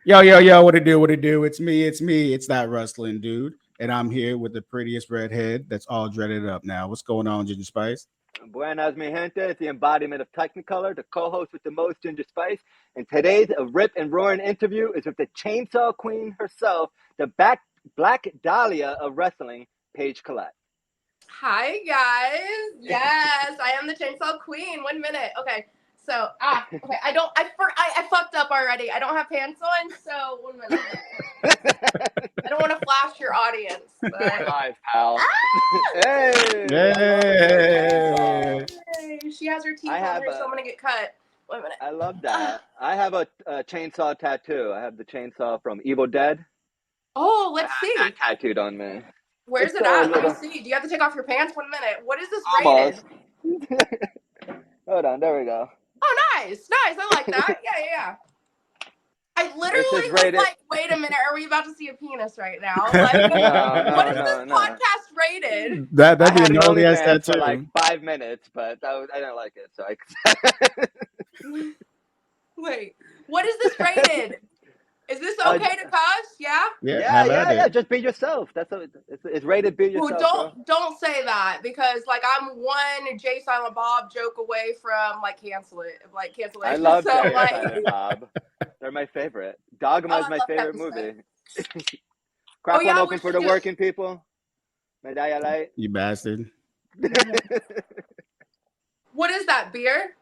Yo, what it do? What it do? It's me. It's that wrestling dude. And I'm here with the prettiest redhead that's all dreaded up now. What's going on, Ginger Spice? Buenas, mi gente. It's the embodiment of Technicolor, the co-host with the most, Ginger Spice. And today's rip and roaring interview is with the Chainsaw Queen herself, the Black Dahlia of wrestling, Paige Collett. Hi, guys. Yes, I am the Chainsaw Queen. 1 minute. Okay. So, okay. I fucked up already. I don't have pants on, so 1 minute. I don't want to flash your audience. But... Live, pal. Hey! Hey! She has her teeth on her, so I'm going to get cut. 1 minute. I love that. I have a chainsaw tattoo. I have the chainsaw from Evil Dead. Oh, let's see. That tattooed on me. Where's it at? Let me see. Do you have to take off your pants? 1 minute. What is this rated? Hold on. There we go. Oh, nice. I like that. Yeah. I literally was like, wait a minute, are we about to see a penis right now? Like, what is this podcast rated? That'd be an only ass tattoo. For like 5 minutes, but I didn't like it, so I... Wait, what is this rated? Is this okay to cuss? Yeah. Yeah. Just be yourself. It's rated. Be yourself. Well, don't say that because like I'm one J Silent Bob joke away from cancellation. I love Silent Bob. They're my favorite. Dogma is my favorite movie. Crack one open for the working people. Medalla light. You bastard. What is that, beer?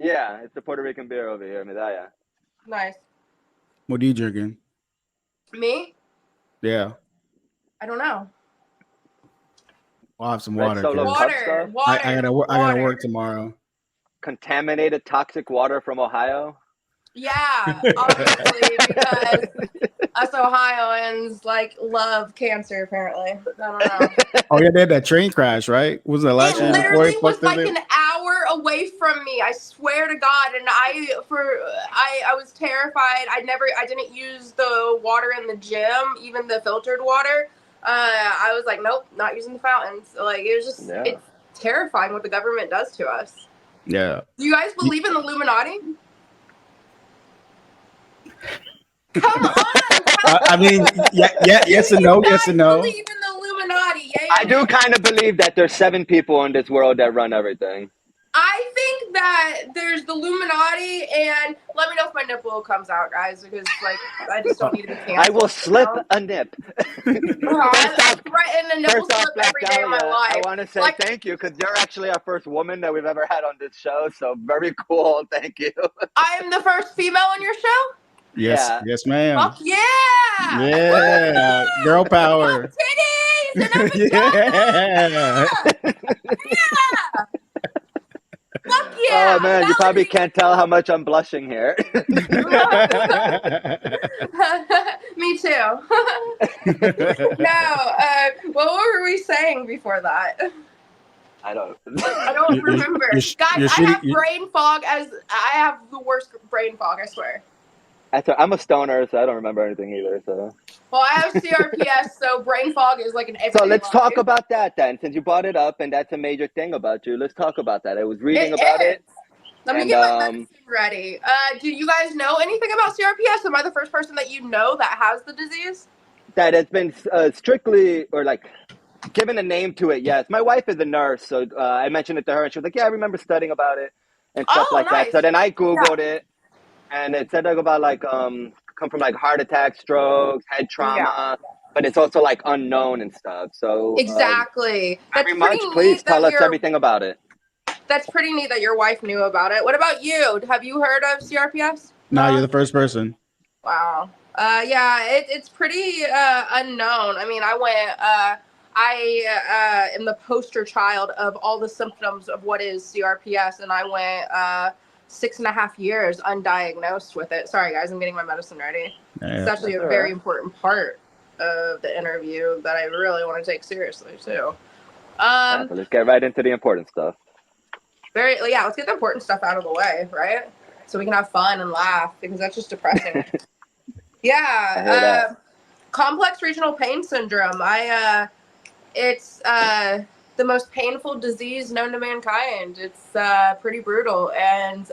Yeah, it's the Puerto Rican beer over here, Medalla. Nice. What are you drinking? Me? Yeah. I don't know. I'll have some water. Water. I gotta work tomorrow. Contaminated toxic water from Ohio. Yeah, obviously, because us Ohioans love cancer. Apparently, I don't know. Oh yeah, they had that train crash, right? Was it last year? It literally was like an hour away from me. I swear to God, and I was terrified. I didn't use the water in the gym, even the filtered water. I was like, nope, not using the fountains. Like it was just, It's terrifying what the government does to us. Yeah. Do you guys believe in the Illuminati? Come on! I mean, yes and no, yes and no. Believe in the Illuminati? Yeah. I do kind of believe that there's 7 people in this world that run everything. I think that there's the Illuminati, and let me know if my nipple comes out, guys, because I just don't need to be canceled. I will slip a nip. And a nipple slip every day of my life. I want to say thank you because you're actually our first woman that we've ever had on this show, so very cool. Thank you. I am the first female on your show? Yes, ma'am. Fuck yeah! Yeah, girl power. Titties! Yeah! Fuck yeah! Oh man, you probably can't tell how much I'm blushing here. Me too. No, what were we saying before that? I don't remember. Guys, I have brain fog. I have the worst brain fog, I swear. I'm a stoner, so I don't remember anything either. So. Well, I have CRPS, so brain fog is like an everyday So let's life. talk about that then, since you brought it up, and that's a major thing about you. Let's talk about that. I was reading about it. Let me get my medicine ready. Do you guys know anything about CRPS? Am I the first person that you know that has the disease? That has been strictly, or given a name to it, yes. My wife is a nurse, so I mentioned it to her, and she was like, yeah, I remember studying about it, and stuff that. So then I Googled it. And it said about come from heart attacks, strokes, head trauma, but it's also unknown and stuff. So exactly. Very much. Please tell us everything about it. That's pretty neat that your wife knew about it. What about you? Have you heard of CRPS? No, you're the first person. Wow. It's pretty unknown. I mean, I am the poster child of all the symptoms of what is CRPS, and I went 6.5 years undiagnosed with it. Sorry, guys, I'm getting my medicine ready. It's actually a very important part of the interview that I really want to take seriously, too. So let's get right into the important stuff. Let's get the important stuff out of the way, right? So we can have fun and laugh, because that's just depressing. Complex regional pain syndrome. It's the most painful disease known to mankind. It's pretty brutal, and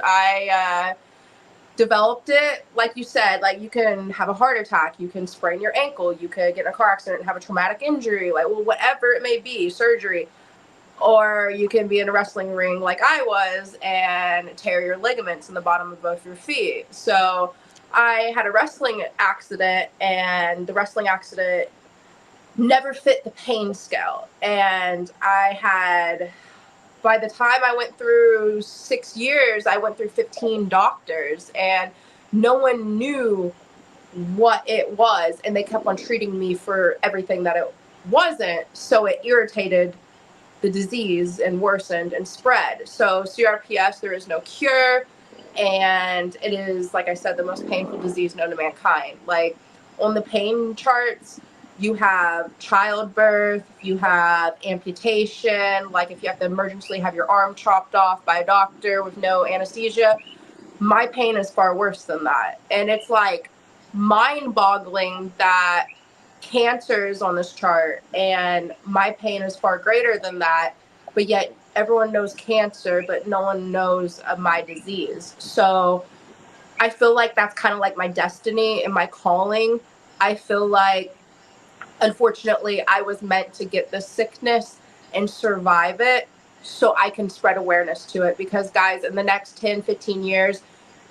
developed it, like you said, like you can have a heart attack, you can sprain your ankle, you could get in a car accident and have a traumatic injury, like, well, whatever it may be, surgery, or you can be in a wrestling ring like I was and tear your ligaments in the bottom of both your feet. So I had a wrestling accident, and the wrestling accident never fit the pain scale. And I had, by the time I went through 6 years, I went through 15 doctors, and no one knew what it was. And they kept on treating me for everything that it wasn't. So it irritated the disease and worsened and spread. So CRPS, there is no cure. And it is, like I said, the most painful disease known to mankind. Like on the pain charts, you have childbirth, you have amputation, like if you have to emergency have your arm chopped off by a doctor with no anesthesia. My pain is far worse than that. And it's like mind-boggling that cancer is on this chart and my pain is far greater than that, but yet everyone knows cancer, but no one knows of my disease. So I feel like that's kind of like my destiny and my calling. I feel like, unfortunately, I was meant to get this sickness and survive it so I can spread awareness to it. Because, guys, in the next 10, 15 years,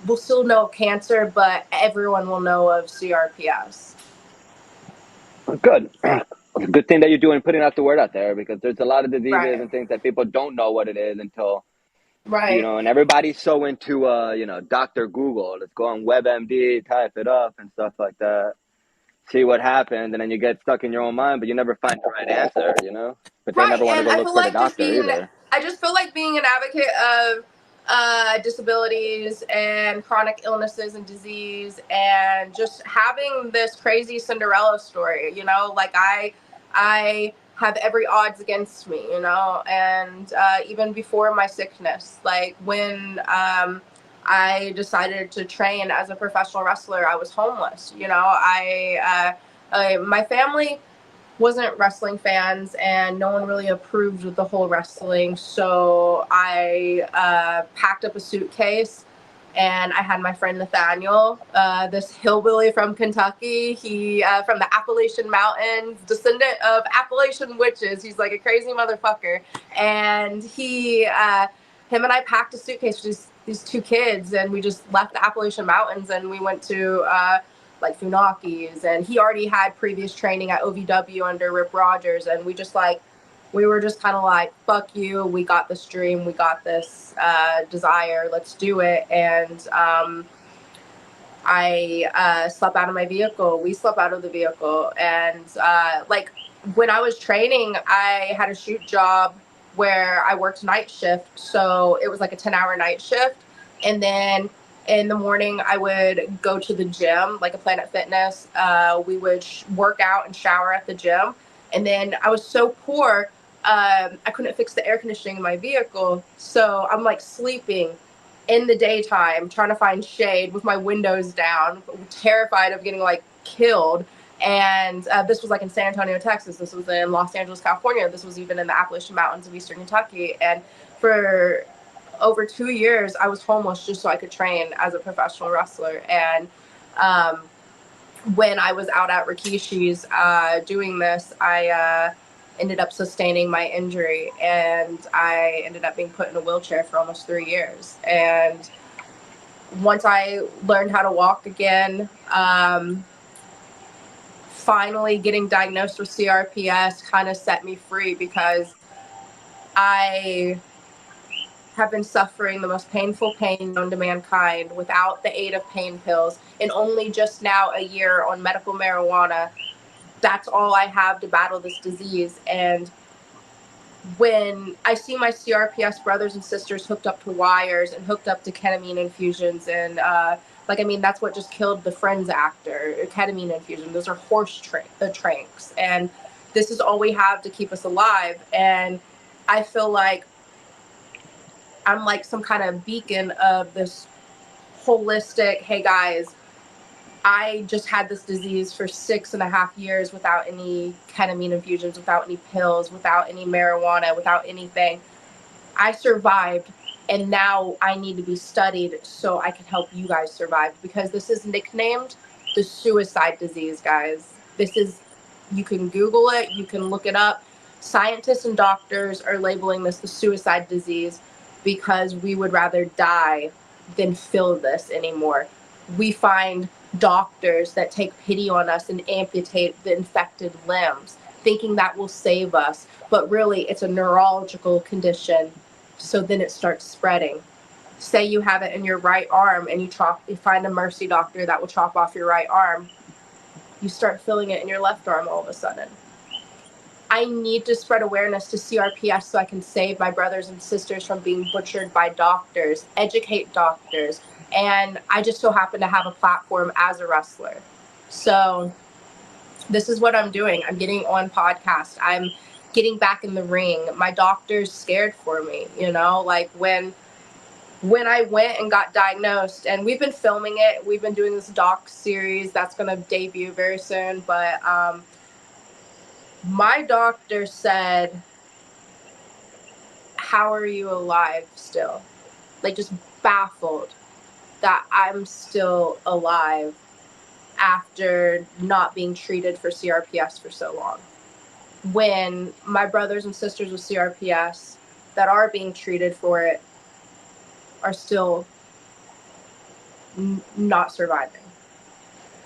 we'll still know of cancer, but everyone will know of CRPS. Good. Good thing that you're doing, putting out the word out there, because there's a lot of diseases Right. and things that people don't know what it is until, Right. and everybody's so into, Dr. Google. Let's go on WebMD, type it up and stuff like that. See what happens, and then you get stuck in your own mind, but you never find the right answer, But they never want to And go I look feel for the like doctor either. I just feel like being an advocate of disabilities and chronic illnesses and disease, and just having this crazy Cinderella story, like I have every odds against me, and even before my sickness, like when I decided to train as a professional wrestler, I was homeless. My family wasn't wrestling fans, and no one really approved of the whole wrestling. So I packed up a suitcase, and I had my friend Nathaniel, this hillbilly from Kentucky. He from the Appalachian Mountains, descendant of Appalachian witches. He's like a crazy motherfucker, and him and I packed a suitcase with these two kids, and we just left the Appalachian Mountains, and we went to like Funakis, and he already had previous training at OVW under Rip Rogers, and we were just kind of like, fuck you, we got this dream, we got this desire, let's do it. And I slept out of my vehicle, we slept out of the vehicle, and like when I was training, I had a shoot job where I worked night shift, so it was like a 10-hour night shift, and then in the morning I would go to the gym, like a Planet Fitness. We would work out and shower at the gym, and then I was so poor, I couldn't fix the air conditioning in my vehicle, so I'm like sleeping in the daytime trying to find shade with my windows down, terrified of getting like killed. And this was like in San Antonio, Texas. This was in Los Angeles, California. This was even in the Appalachian Mountains of Eastern Kentucky. And for over 2 years, I was homeless just so I could train as a professional wrestler. And when I was out at Rikishi's doing this, I ended up sustaining my injury, and I ended up being put in a wheelchair for almost 3 years. And once I learned how to walk again, finally getting diagnosed with CRPS kind of set me free, because I have been suffering the most painful pain known to mankind without the aid of pain pills, and only just now a year on medical marijuana. That's all I have to battle this disease. And when I see my CRPS brothers and sisters hooked up to wires and hooked up to ketamine infusions, and that's what just killed the Friends actor, ketamine infusion. Those are horse tranks, and this is all we have to keep us alive. And I feel like I'm like some kind of beacon of this holistic, hey guys, I just had this disease for 6.5 years without any ketamine infusions, without any pills, without any marijuana, without anything. I survived And now I need to be studied so I can help you guys survive, because this is nicknamed the suicide disease, guys. You can Google it, you can look it up. Scientists and doctors are labeling this the suicide disease because we would rather die than feel this anymore. We find doctors that take pity on us and amputate the infected limbs, thinking that will save us. But really, it's a neurological condition. So then it starts spreading. Say you have it in your right arm and you find a mercy doctor that will chop off your right arm. You start feeling it in your left arm all of a sudden. I need to spread awareness to CRPS so I can save my brothers and sisters from being butchered by doctors, educate doctors, and I just so happen to have a platform as a wrestler. So this is what I'm doing. I'm getting on podcasts. I'm getting back in the ring. My doctor's scared for me, you know, like when I went and got diagnosed, and we've been filming it. We've been doing this doc series that's going to debut very soon, but my doctor said, how are you alive still? Like, just baffled that I'm still alive after not being treated for CRPS for so long. When my brothers and sisters with CRPS that are being treated for it are still not surviving.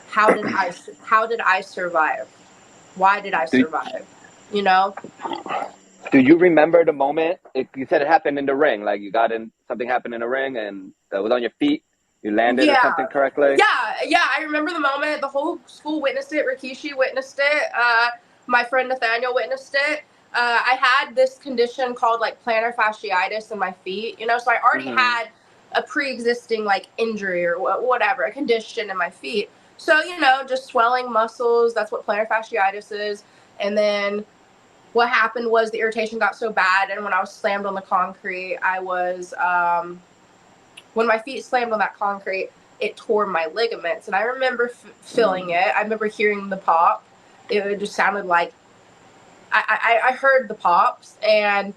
How did I survive? Why did I survive? You know? Do you remember the moment? You said it happened in the ring, like something happened in the ring and it was on your feet. You landed or something correctly? Yeah, I remember the moment. The whole school witnessed it. Rikishi witnessed it. My friend Nathaniel witnessed it. I had this condition called like plantar fasciitis in my feet, you know, so I already had a pre-existing like injury or whatever, a condition in my feet. So, you know, just swelling muscles, that's what plantar fasciitis is. And then what happened was the irritation got so bad, and when I was slammed on the concrete, when my feet slammed on that concrete, it tore my ligaments. And I remember feeling it. I remember hearing the pop. It just sounded like, I heard the pops, and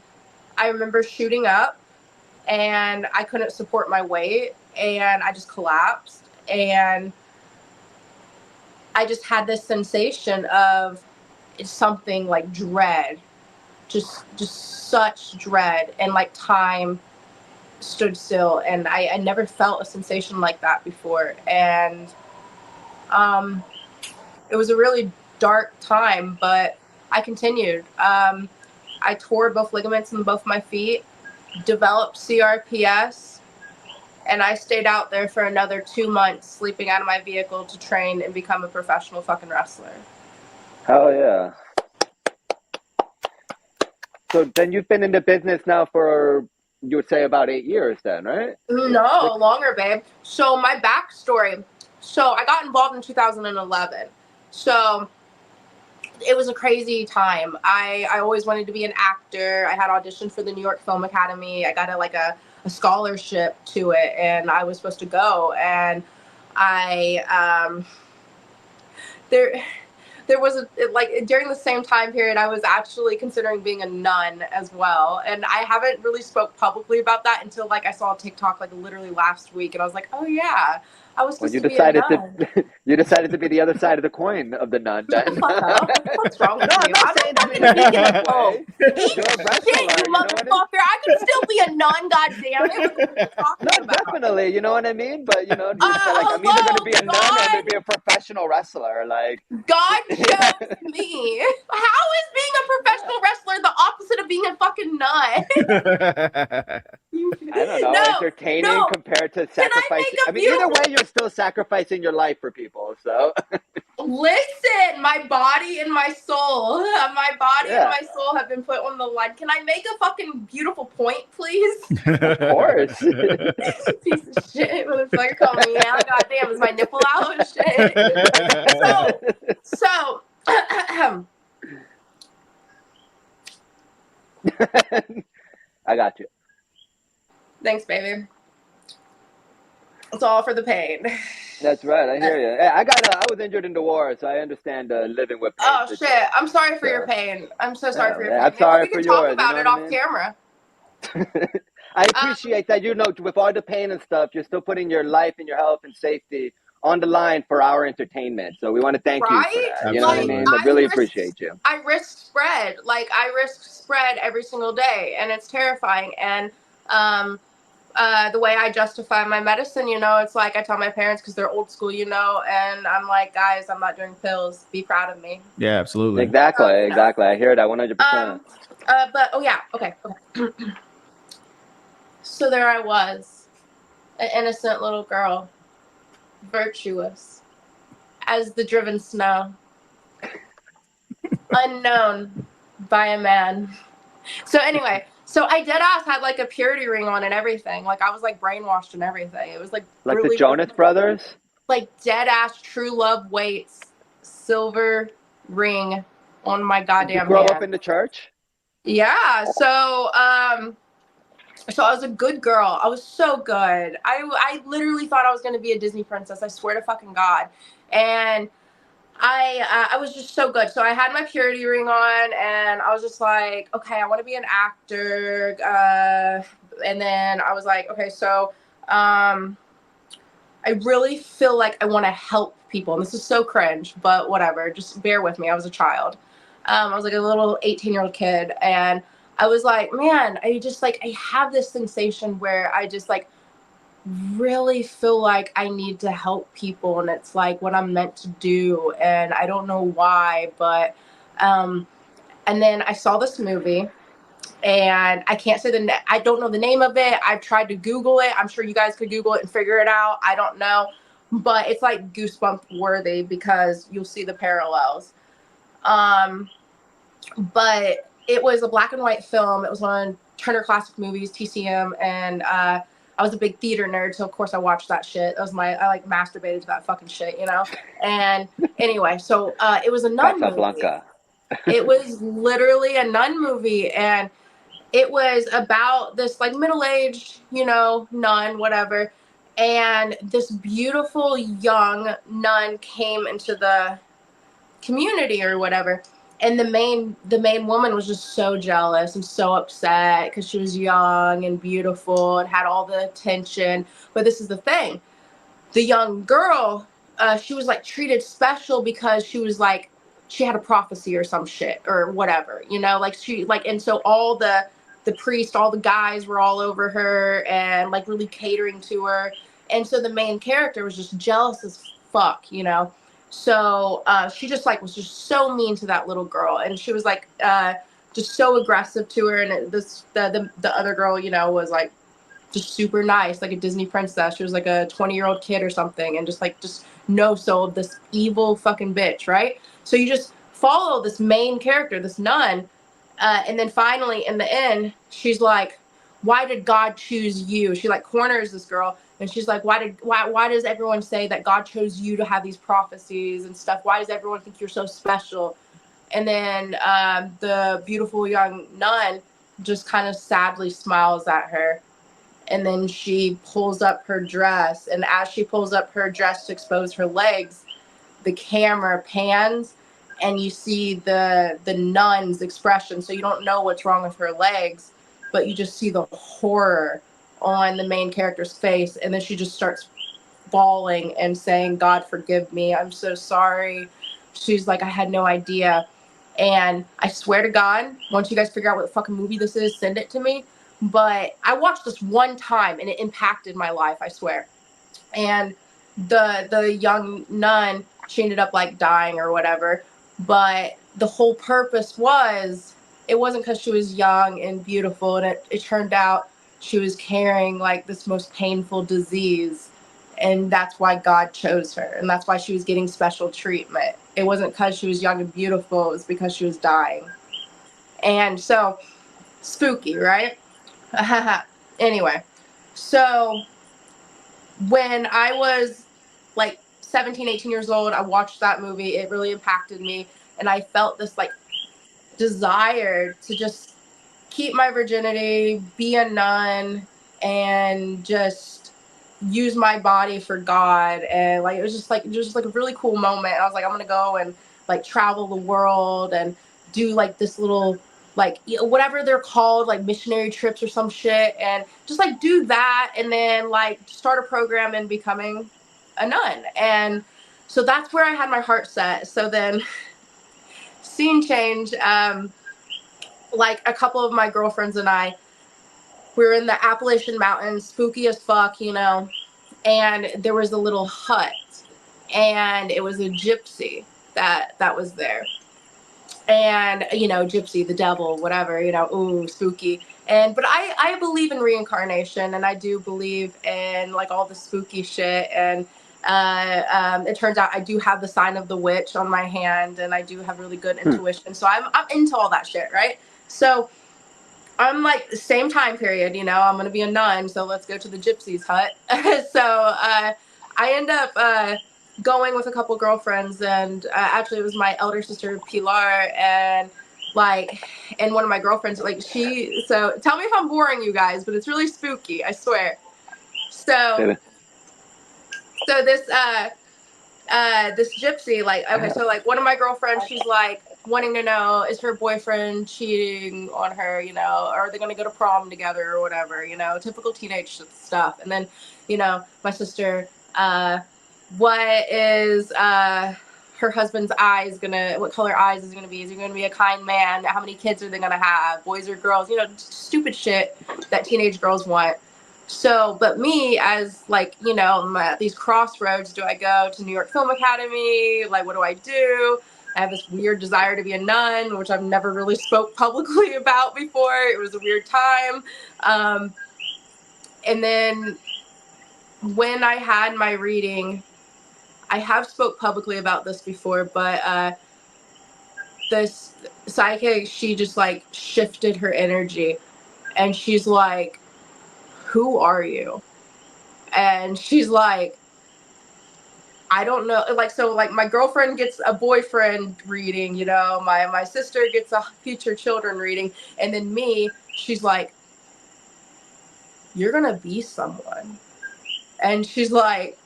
I remember shooting up, and I couldn't support my weight, and I just collapsed. And I just had this sensation of something like dread, just such dread, and like time stood still, and I never felt a sensation like that before. And it was a really dark time, but I continued. I tore both ligaments in both my feet, developed CRPS, and I stayed out there for another 2 months, sleeping out of my vehicle to train and become a professional fucking wrestler. Hell yeah. So then you've been in the business now for, you would say, about 8 years then, right? No, longer, babe. So my backstory. So I got involved in 2011. So it was a crazy time. I always wanted to be an actor. I had auditioned for the New York Film Academy. I got a scholarship to it, and I was supposed to go. And there was during the same time period, I was actually considering being a nun as well. And I haven't really spoke publicly about that until like I saw a TikTok like literally last week, and I was like, oh yeah, I was supposed to be a nun. You decided to be the other side of the coin of the nun then. Fuck up. What's wrong with you? I'm not saying that in a negative way. Eat shit, you motherfucker. I can still be a nun, goddammit. What are you talking about? Definitely, you know what I mean? But you know, you feel like I'm either going to be a nun or I'm going to be a professional wrestler. Like, God chose me. How is being a professional wrestler the opposite of being a fucking nun? I don't know, entertaining compared to sacrificing. I mean, either way, you're still sacrificing your life for people. So listen, my body and my soul, and my soul have been put on the line. Can I make a fucking beautiful point, please? Of course. Piece of shit, motherfucker, call me out. Goddamn, is my nipple out? Shit. So. I got you. Thanks, baby. It's all for the pain. That's right. I hear you. I was injured in the war, so I understand living with pain. Oh shit! I'm sorry for your pain. I'm so sorry for your pain. I'm sorry Maybe we for can talk yours. about you know it off camera. I appreciate that, with all the pain and stuff, you're still putting your life and your health and safety on the line for our entertainment. So we want to thank you for that. Right? You know what I mean? I really appreciate you. I risk spread. Like, I risk spread every single day, and it's terrifying. And the way I justify my medicine, it's like I tell my parents, because they're old school, and I'm like, guys, I'm not doing pills. Be proud of me. Yeah, absolutely. Exactly. I hear that 100%. But, oh yeah, okay. So there I was, an innocent little girl, virtuous as the driven snow, unknown by a man. So anyway, I deadass had like a purity ring on and everything. Like, I was like brainwashed and everything. It was like Like really, the Jonas Brothers? Like deadass true love waits, silver ring on my goddamn Did you grow hand. up in the church? Yeah. So I was a good girl. I was so good. I literally thought I was going to be a Disney princess. I swear to fucking God. And I was just so good. So I had my purity ring on, and I was just like, okay, I want to be an actor. And then I was like, okay, so I really feel like I want to help people. And this is so cringe, but whatever. Just bear with me. I was a child. I was like a little 18-year-old kid, and I was like, man, I have this sensation where I just like really feel like I need to help people, and it's like what I'm meant to do, and I don't know why, but and then I saw this movie, and I can't say I don't know the name of it. I've tried to Google it. I'm sure you guys could Google it and figure it out. I don't know, but it's like goosebump worthy because you'll see the parallels. But it was a black and white film. It was on Turner Classic Movies, TCM, and I was a big theater nerd, so of course I watched that shit. I like masturbated to that fucking shit, And anyway, so it was a nun movie. It was literally a nun movie, and it was about this like middle-aged, nun, whatever, and this beautiful young nun came into the community or whatever. And the main woman was just so jealous and so upset because she was young and beautiful and had all the attention. But this is the thing. The young girl, she was like treated special because she was like, she had a prophecy or some shit or whatever, and so all the priest, all the guys were all over her and like really catering to her. And so the main character was just jealous as fuck, So she just like was just so mean to that little girl, and she was like just so aggressive to her. And the other girl, was like just super nice, like a Disney princess. She was like a 20-year-old kid or something, and just no soul of this evil fucking bitch, right? So you just follow this main character, this nun, and then finally in the end, she's like, "Why did God choose you?" She like corners this girl. And she's like, why does everyone say that God chose you to have these prophecies and stuff? Why does everyone think you're so special? And then the beautiful young nun just kind of sadly smiles at her. And then she pulls up her dress. And as she pulls up her dress to expose her legs, the camera pans and you see the nun's expression. So you don't know what's wrong with her legs, but you just see the horror on the main character's face. And then she just starts bawling and saying, "God, forgive me. I'm so sorry." She's like, "I had no idea." And I swear to God, once you guys figure out what the fucking movie this is, send it to me. But I watched this one time and it impacted my life, I swear. And the young nun, she ended up like dying or whatever. But the whole purpose it wasn't because she was young and beautiful. And it turned out she was carrying like this most painful disease. And that's why God chose her. And that's why she was getting special treatment. It wasn't because she was young and beautiful. It was because she was dying. And so, spooky, right? Anyway, so when I was like 17, 18 years old, I watched that movie. It really impacted me. And I felt this like desire to just keep my virginity, be a nun, and just use my body for God. And like it was just like a really cool moment. I was like, I'm gonna go and like travel the world and do like this little like whatever they're called, like missionary trips or some shit, and just like do that, and then like start a program in becoming a nun. And so that's where I had my heart set. So then scene change, like a couple of my girlfriends and I, we were in the Appalachian Mountains, spooky as fuck, you know, and there was a little hut, and it was a gypsy that was there. And, you know, gypsy, the devil, whatever, you know, ooh, spooky. And, but I believe in reincarnation, and I do believe in like all the spooky shit. And it turns out I do have the sign of the witch on my hand, and I do have really good intuition. So I'm into all that shit, right? So I'm like the same time period, you know, I'm going to be a nun, so let's go to the gypsy's hut. So I end up going with a couple girlfriends, and actually it was my elder sister Pilar, and like, and one of my girlfriends, like so tell me if I'm boring you guys, but it's really spooky, I swear. So this gypsy, like, okay, so like one of my girlfriends, she's like wanting to know, is her boyfriend cheating on her, you know, are they gonna go to prom together or whatever, you know, typical teenage stuff. And then, you know, my sister, what is her husband's eyes gonna, what color eyes is gonna be? Is he gonna be a kind man? How many kids are they gonna have? Boys or girls? You know, stupid shit that teenage girls want. So, but me as like, you know, I'm at these crossroads. Do I go to New York Film Academy? Like, what do I do? I have this weird desire to be a nun, which I've never really spoke publicly about before. It was a weird time. And then when I had my reading, I have spoke publicly about this before, but this psychic, she just like shifted her energy, and she's like, who are you? And she's like, I don't know. Like, so like my girlfriend gets a boyfriend reading, you know, my sister gets a future children reading. And then me, she's like, you're going to be someone. And she's like,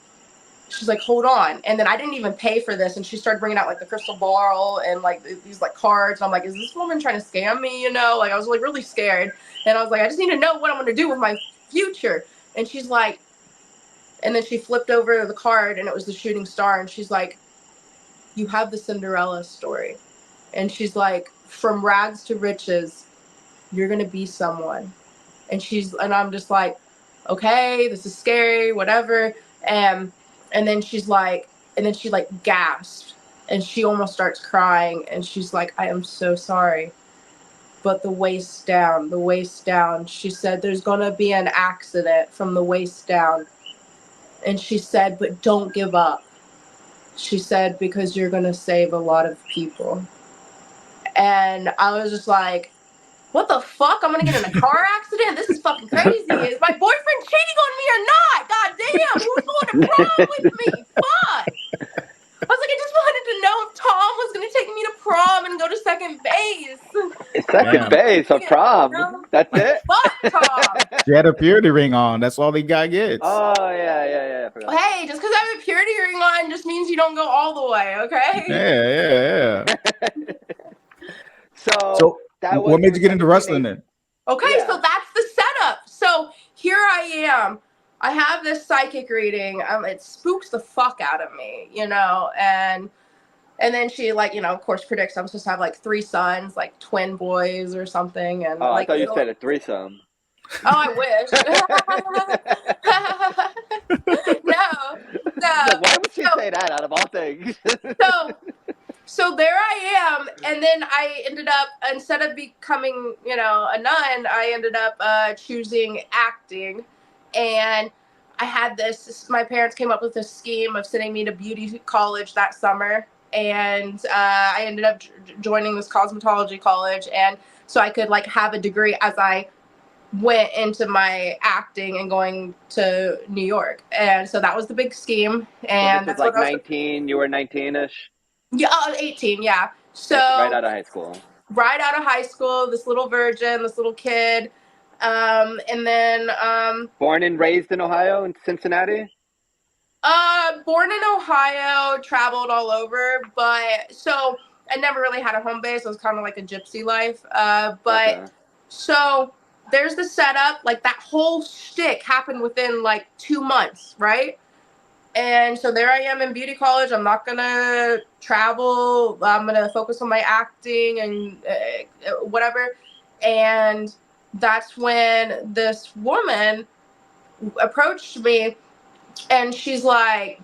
hold on. And then I didn't even pay for this. And she started bringing out like the crystal ball and like these like cards. And I'm like, is this woman trying to scam me? You know, like I was like really scared. And I was like, I just need to know what I'm going to do with my future. And she's like, and then she flipped over the card, and it was the shooting star. And she's like, you have the Cinderella story. And she's like, from rags to riches, you're going to be someone. And I'm just like, okay, this is scary, whatever. And then she's like, and then she like gasped, and she almost starts crying. And she's like, I am so sorry. But the waist down, she said, there's going to be an accident from the waist down. And she said, but don't give up. She said, because you're going to save a lot of people. And I was just like, what the fuck? I'm going to get in a car accident? This is fucking crazy. Is my boyfriend cheating on me or not? God damn, who's going to prom with me? Fuck. I was like, I just wanted to know if Tom was going to take me to prom and go to second base. Second base or prom? You know? That's it? Fuck Tom. She had a purity ring on. That's all the guy gets. Oh, yeah. Hey, just because I have a purity ring on just means you don't go all the way, okay? Yeah. So what made you get into wrestling then? Okay, so that's the setup. So here I am. I have this psychic reading. It spooks the fuck out of me, you know, and then she, like, you know, of course predicts I'm supposed to have like 3 sons, like twin boys or something. And like, I thought you said a threesome. Oh, I wish. No. Why would she say that out of all things? So there I am, and then I ended up, instead of becoming, you know, a nun, I ended up choosing acting. And I had my parents came up with this scheme of sending me to beauty college that summer. And I ended up joining this cosmetology college. And so I could like have a degree as I went into my acting and going to New York. And so that was the big scheme. And so this was like 19, you were 19-ish? Yeah, 18, yeah. So right out of high school. Right out of high school, this little virgin, this little kid. And then born and raised in Ohio, in Cincinnati? Born in Ohio, traveled all over, but so I never really had a home base. It was kind of like a gypsy life. But Okay. so there's the setup. Like that whole shtick happened within like 2 months, right? And so there I am in beauty college. I'm not gonna travel. I'm gonna focus on my acting and whatever. And that's when this woman approached me, and she's like,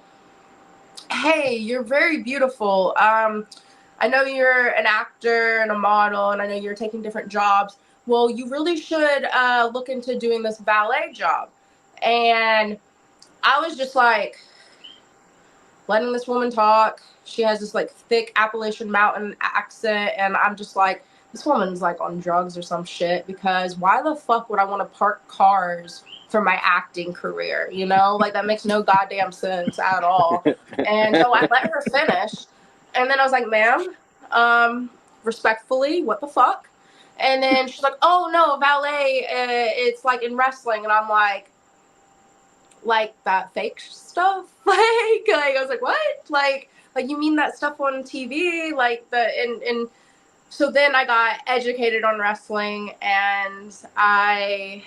"Hey, you're very beautiful. I know you're an actor and a model, and I know you're taking different jobs. Well, you really should look into doing this ballet job." And I was just like, letting this woman talk. She has this like thick Appalachian Mountain accent, and I'm just like, this woman's like on drugs or some shit, because why the fuck would I want to park cars for my acting career? You know, like that makes no goddamn sense at all. And so I let her finish, and then I was like, ma'am, respectfully, what the fuck? And then she's like, oh no, ballet, it's like in wrestling. And I'm like that fake stuff. Like I was like, what? Like you mean that stuff on TV? Like and so then I got educated on wrestling, and I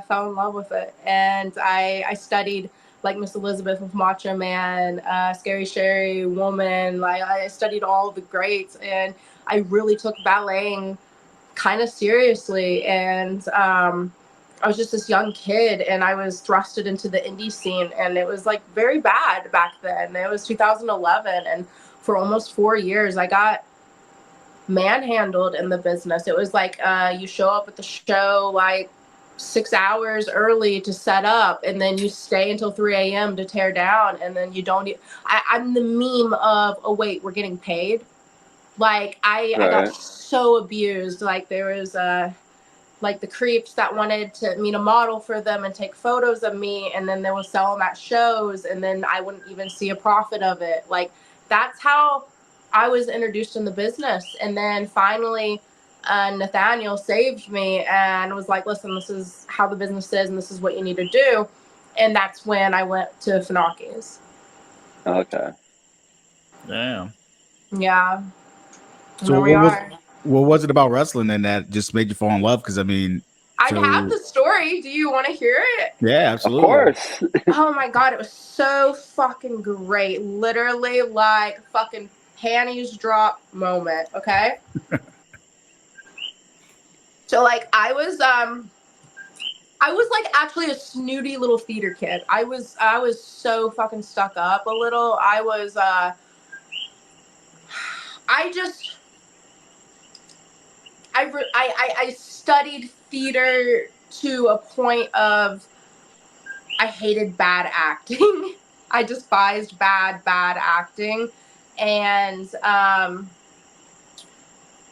fell in love with it, and I studied like Miss Elizabeth with Macho Man, Scary Sherry Woman. Like I studied all the greats, and I really took balleting kind of seriously. And I was just this young kid, and I was thrusted into the indie scene, and it was like very bad back then. It was 2011, and for almost 4 years I got manhandled in the business. It was like you show up at the show like 6 hours early to set up, and then you stay until 3 a.m. to tear down, and then you don't I'm the meme of, oh wait, we're getting paid. Like I got so abused. Like there was like the creeps that wanted me to model for them and take photos of me, and then they would sell them at shows, and then I wouldn't even see a profit of it. Like that's how I was introduced in the business. And then finally Nathaniel saved me and was like, listen, this is how the business is, and this is what you need to do. And that's when I went to Finaki's. Okay. Damn. Yeah. So what was it about wrestling then that just made you fall in love? Because I mean, I have the story. Do you want to hear it? Yeah, absolutely. Of course. Oh my God, it was so fucking great. Literally like fucking panties drop moment, okay? So like I was like actually a snooty little theater kid. I was so fucking stuck up a little. I studied theater to a point of I hated bad acting. I despised bad acting. And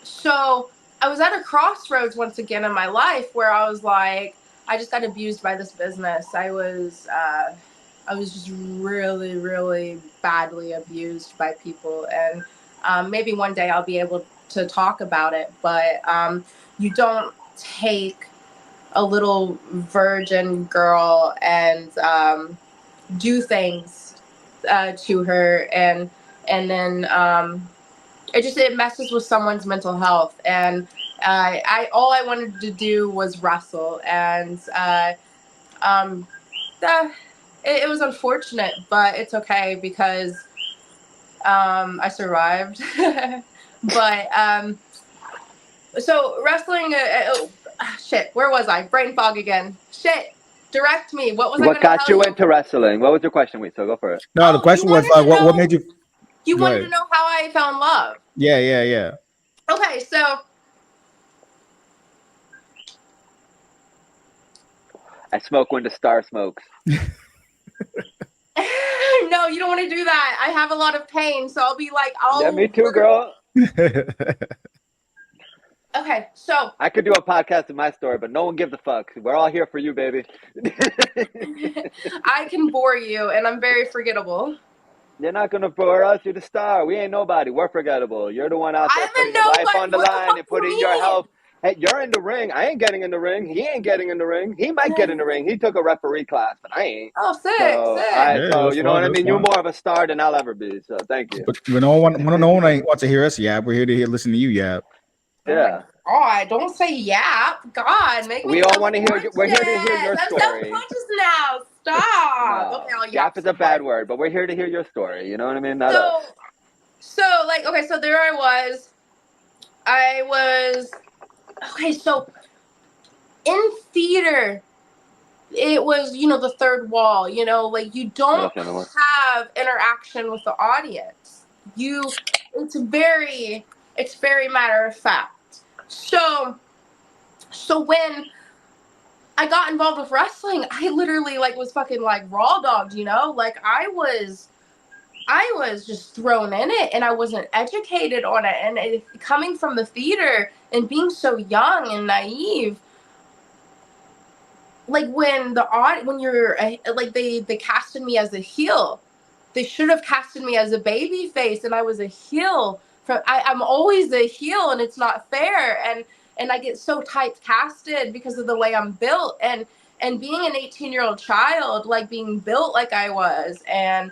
so I was at a crossroads once again in my life where I was like, I just got abused by this business. I was just really, really badly abused by people. And maybe one day I'll be able to talk about it, but you don't take a little virgin girl and do things to her, and then it messes with someone's mental health. And all I wanted to do was wrestle, and it was unfortunate, but it's okay because I survived. But so wrestling, shit, where was I? Brain fog again. Shit, direct me. What got you into wrestling? What was your question? Wait, so go for it. No, the question was what made you? You wanted to know how I fell in love. Yeah. Okay, so I smoke when the star smokes. no, you don't want to do that. I have a lot of pain, so I'll be like, yeah, me too, girl. Okay, so I could do a podcast of my story, but no one gives a fuck. We're all here for you, baby. I can bore you, and I'm very forgettable. You're not gonna bore us. You're the star. We ain't nobody. We're forgettable. You're the one out there putting your life on the line and putting your health hey, you're in the ring. I ain't getting in the ring. He ain't getting in the ring. He might get in the ring. He took a referee class, but I ain't. Oh, sick, So sick. Yeah, so that's you know fun. what I That's mean. You're fun. more of a star than I'll ever be. So thank you. But no one wants to hear us yap. We're here to listen to you yap. Yeah. Oh my God, don't say yap. God, make me We all want to hear. We're here to hear your I'm story. self-conscious now. Stop. No, Okay, I'll yap. yap is a bad word, but we're here to hear your story. You know what I mean? Not us. So like, okay, so there I was. Okay, so in theater, it was, you know, the third wall, you know, like you don't have interaction with the audience. It's very matter of fact. So when I got involved with wrestling, I literally like was fucking like raw dogged, you know, like I was just thrown in it and I wasn't educated on it. And coming from the theater and being so young and naive, like when you're like they casted me as a heel, they should have casted me as a baby face, and I was a heel. I'm always a heel, and it's not fair. And I get so typecasted because of the way I'm built, and being an 18-year-old child, like being built like I was, and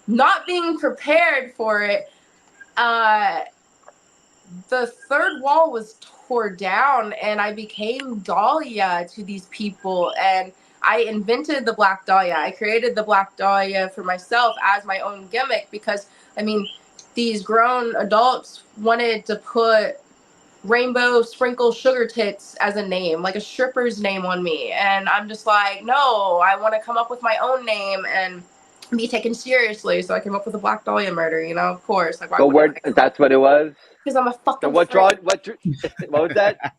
not being prepared for it. The third wall was tore down, and I became Dahlia to these people, and I invented the Black Dahlia. I created the Black Dahlia for myself as my own gimmick because, I mean, these grown adults wanted to put rainbow sprinkle sugar tits as a name, like a stripper's name on me. And I'm just like, no, I want to come up with my own name and be taken seriously. So I came up with the Black Dahlia murder, you know, of course. Like, That's what it was? Because I'm a fucking what freak. What was that?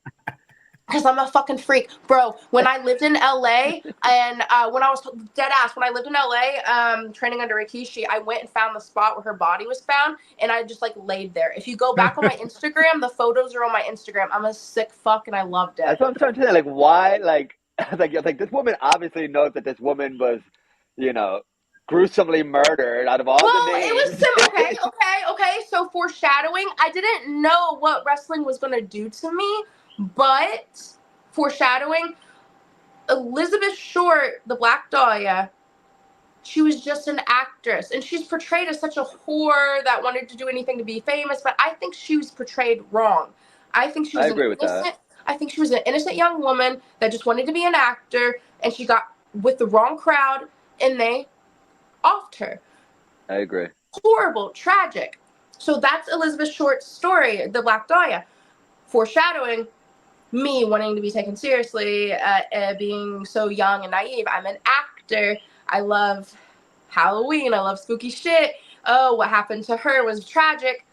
Because I'm a fucking freak. Bro, when I lived in LA and when I was dead ass, when I lived in LA training under Rikishi, I went and found the spot where her body was found, and I just like laid there. If you go back on my Instagram, the photos are on my Instagram. I'm a sick fuck and I loved it. That's what I'm trying to say. Like, why? Like this woman obviously knows that this woman was, you know, gruesomely murdered out of all the names. It was okay. So foreshadowing. I didn't know what wrestling was going to do to me, but foreshadowing. Elizabeth Short, the Black Dahlia, she was just an actress, and she's portrayed as such a whore that wanted to do anything to be famous, but I think she was portrayed wrong. I think she was I think she was an innocent young woman that just wanted to be an actor, and she got with the wrong crowd, and they offed her. I agree. Horrible, tragic. So that's Elizabeth Short's story, the Black Dahlia. Foreshadowing me wanting to be taken seriously, being so young and naive. I'm an actor. I love Halloween. I love spooky shit. Oh, what happened to her was tragic.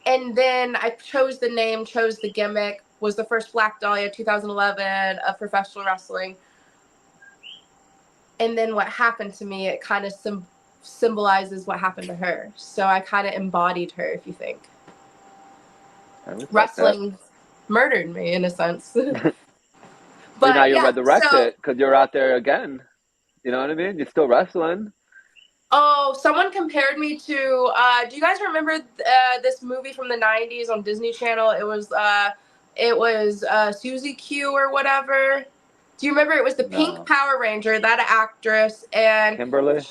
And then I chose the name, chose the gimmick, was the first Black Dahlia 2011 of professional wrestling. And then what happened to me, it kind of symbolizes what happened to her. So I kind of embodied her, if you think. Wrestling murdered me, in a sense. But now you're resurrected because you're out there again. You know what I mean? You're still wrestling. Oh, someone compared me to, do you guys remember this movie from the 90s on Disney Channel? It was Susie Q or whatever. Do you remember? It was the pink Power Ranger, that actress, and Kimberly?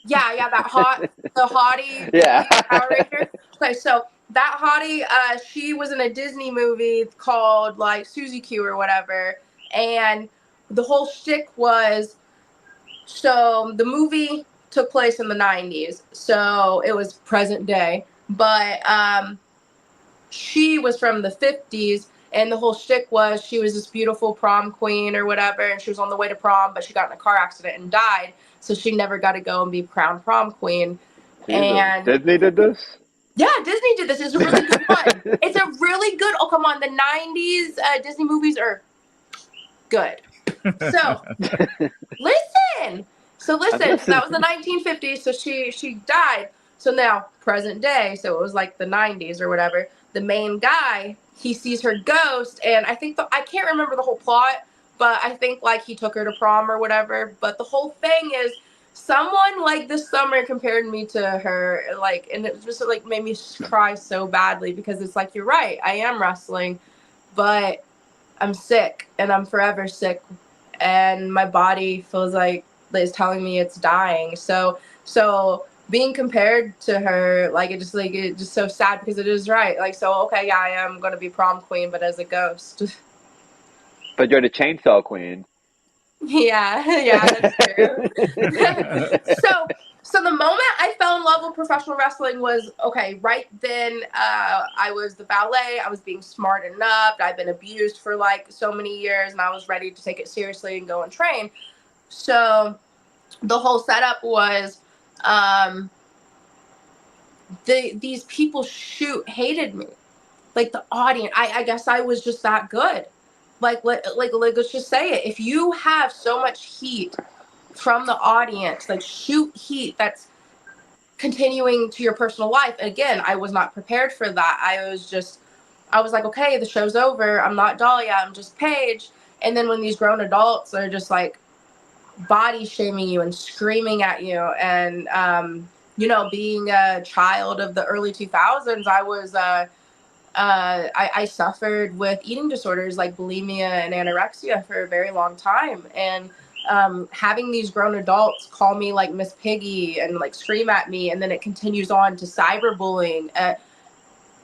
Yeah, the hottie yeah. Power Ranger. Okay, so that hottie, she was in a Disney movie called like Susie Q or whatever, and the whole shtick was, so the movie took place in the 90s, so it was present day, but she was from the 50s, and the whole shtick was she was this beautiful prom queen or whatever, and she was on the way to prom, but she got in a car accident and died, so she never got to go and be crowned prom queen. Jesus. And Disney did this? Yeah, Disney did this. It's a really good one. It's a really good, oh, come on, the 90s Disney movies are good. So, listen. So that was the 1950s, so she died. So now, present day, so it was like the 90s or whatever, the main guy, he sees her ghost, and I think, I can't remember the whole plot, but I think like he took her to prom or whatever, but the whole thing is, someone like this summer compared me to her, like, and it just like made me cry so badly because it's like, you're right, I am wrestling, but I'm sick and I'm forever sick, and my body feels like it's telling me it's dying. So being compared to her, like it just so sad because it is right. Like, so okay, yeah, I am gonna be prom queen, but as a ghost. But you're the chainsaw queen. Yeah, yeah, that's true. So the moment I fell in love with professional wrestling was, okay, right then, I was the ballet, I was being smartened up, I'd been abused for like so many years, and I was ready to take it seriously and go and train. So the whole setup was, these people hated me. Like the audience, I guess I was just that good. Like let's just say it. If you have so much heat from the audience, like shoot heat that's continuing to your personal life. Again, I was not prepared for that. I was like, okay, the show's over. I'm not Dahlia, I'm just Paige. And then when these grown adults are just like body shaming you and screaming at you, and being a child of the early 2000s, I suffered with eating disorders like bulimia and anorexia for a very long time. And having these grown adults call me like Miss Piggy and like scream at me, and then it continues on to cyberbullying.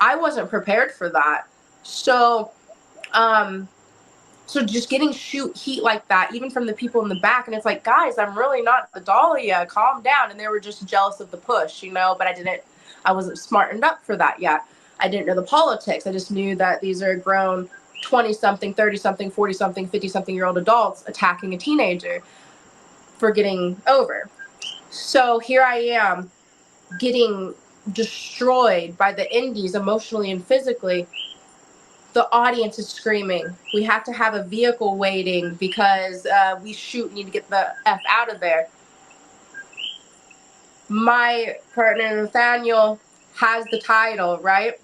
I wasn't prepared for that. So, so just getting shoot heat like that, even from the people in the back, and it's like, guys, I'm really not the Dahlia. Calm down. And they were just jealous of the push, but I wasn't smartened up for that yet. I didn't know the politics. I just knew that these are grown 20-something, 30-something, 40-something, 50-something-year-old adults attacking a teenager for getting over. So here I am getting destroyed by the indies emotionally and physically. The audience is screaming. We have to have a vehicle waiting because we need to get the F out of there. My partner, Nathaniel, has the title, right?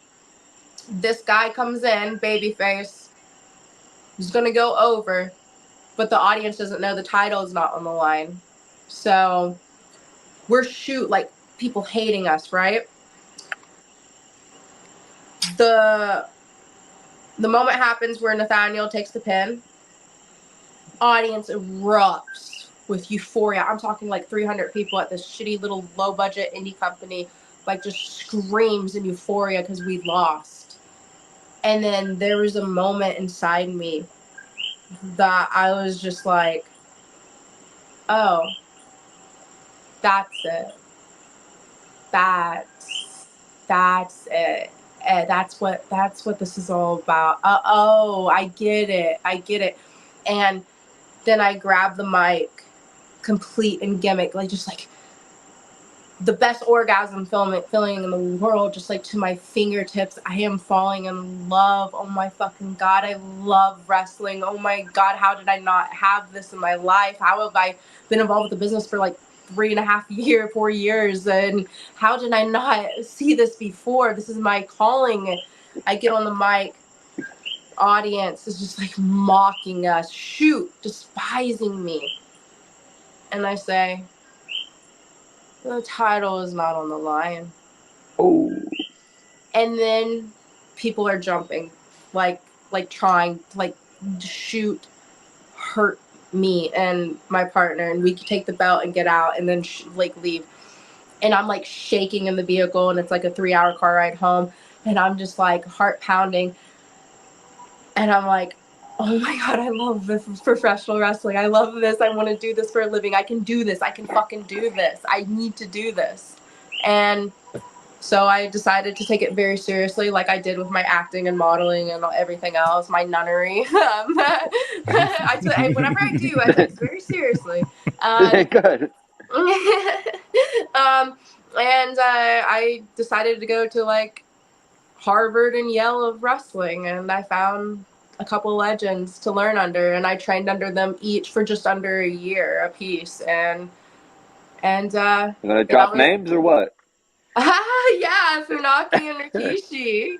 This guy comes in, babyface, he's going to go over, but the audience doesn't know the title is not on the line. So we're like people hating us, right? The moment happens where Nathaniel takes the pin. Audience erupts with euphoria. I'm talking like 300 people at this shitty little low budget indie company, like just screams in euphoria because we lost. And then there was a moment inside me that I was just like, oh, that's it. That's it. That's what this is all about. Oh, I get it. And then I grab the mic, complete and gimmick, like just like the best orgasm feeling in the world, just like to my fingertips. I am falling in love. Oh my fucking God, I love wrestling. Oh my God, how did I not have this in my life? How have I been involved with the business for like 4 years? And how did I not see this before? This is my calling. I get on the mic. Audience is just like mocking us, despising me. And I say, the title is not on the line. Oh. And then people are jumping, like trying to like hurt me and my partner, and we could take the belt and get out and then leave. And I'm like shaking in the vehicle, and it's like a 3-hour car ride home, and I'm just like heart pounding. And I'm like, oh my God, I love this professional wrestling. I love this. I want to do this for a living. I can do this. I can fucking do this. I need to do this. And so I decided to take it very seriously, like I did with my acting and modeling and everything else, my nunnery. Whatever I do, I take it very seriously. Good. And I decided to go to like Harvard and Yale of wrestling, and I found a couple legends to learn under, and I trained under them each for just under a year a piece. And You're gonna drop names or what? Yeah, Funaki and Rikishi.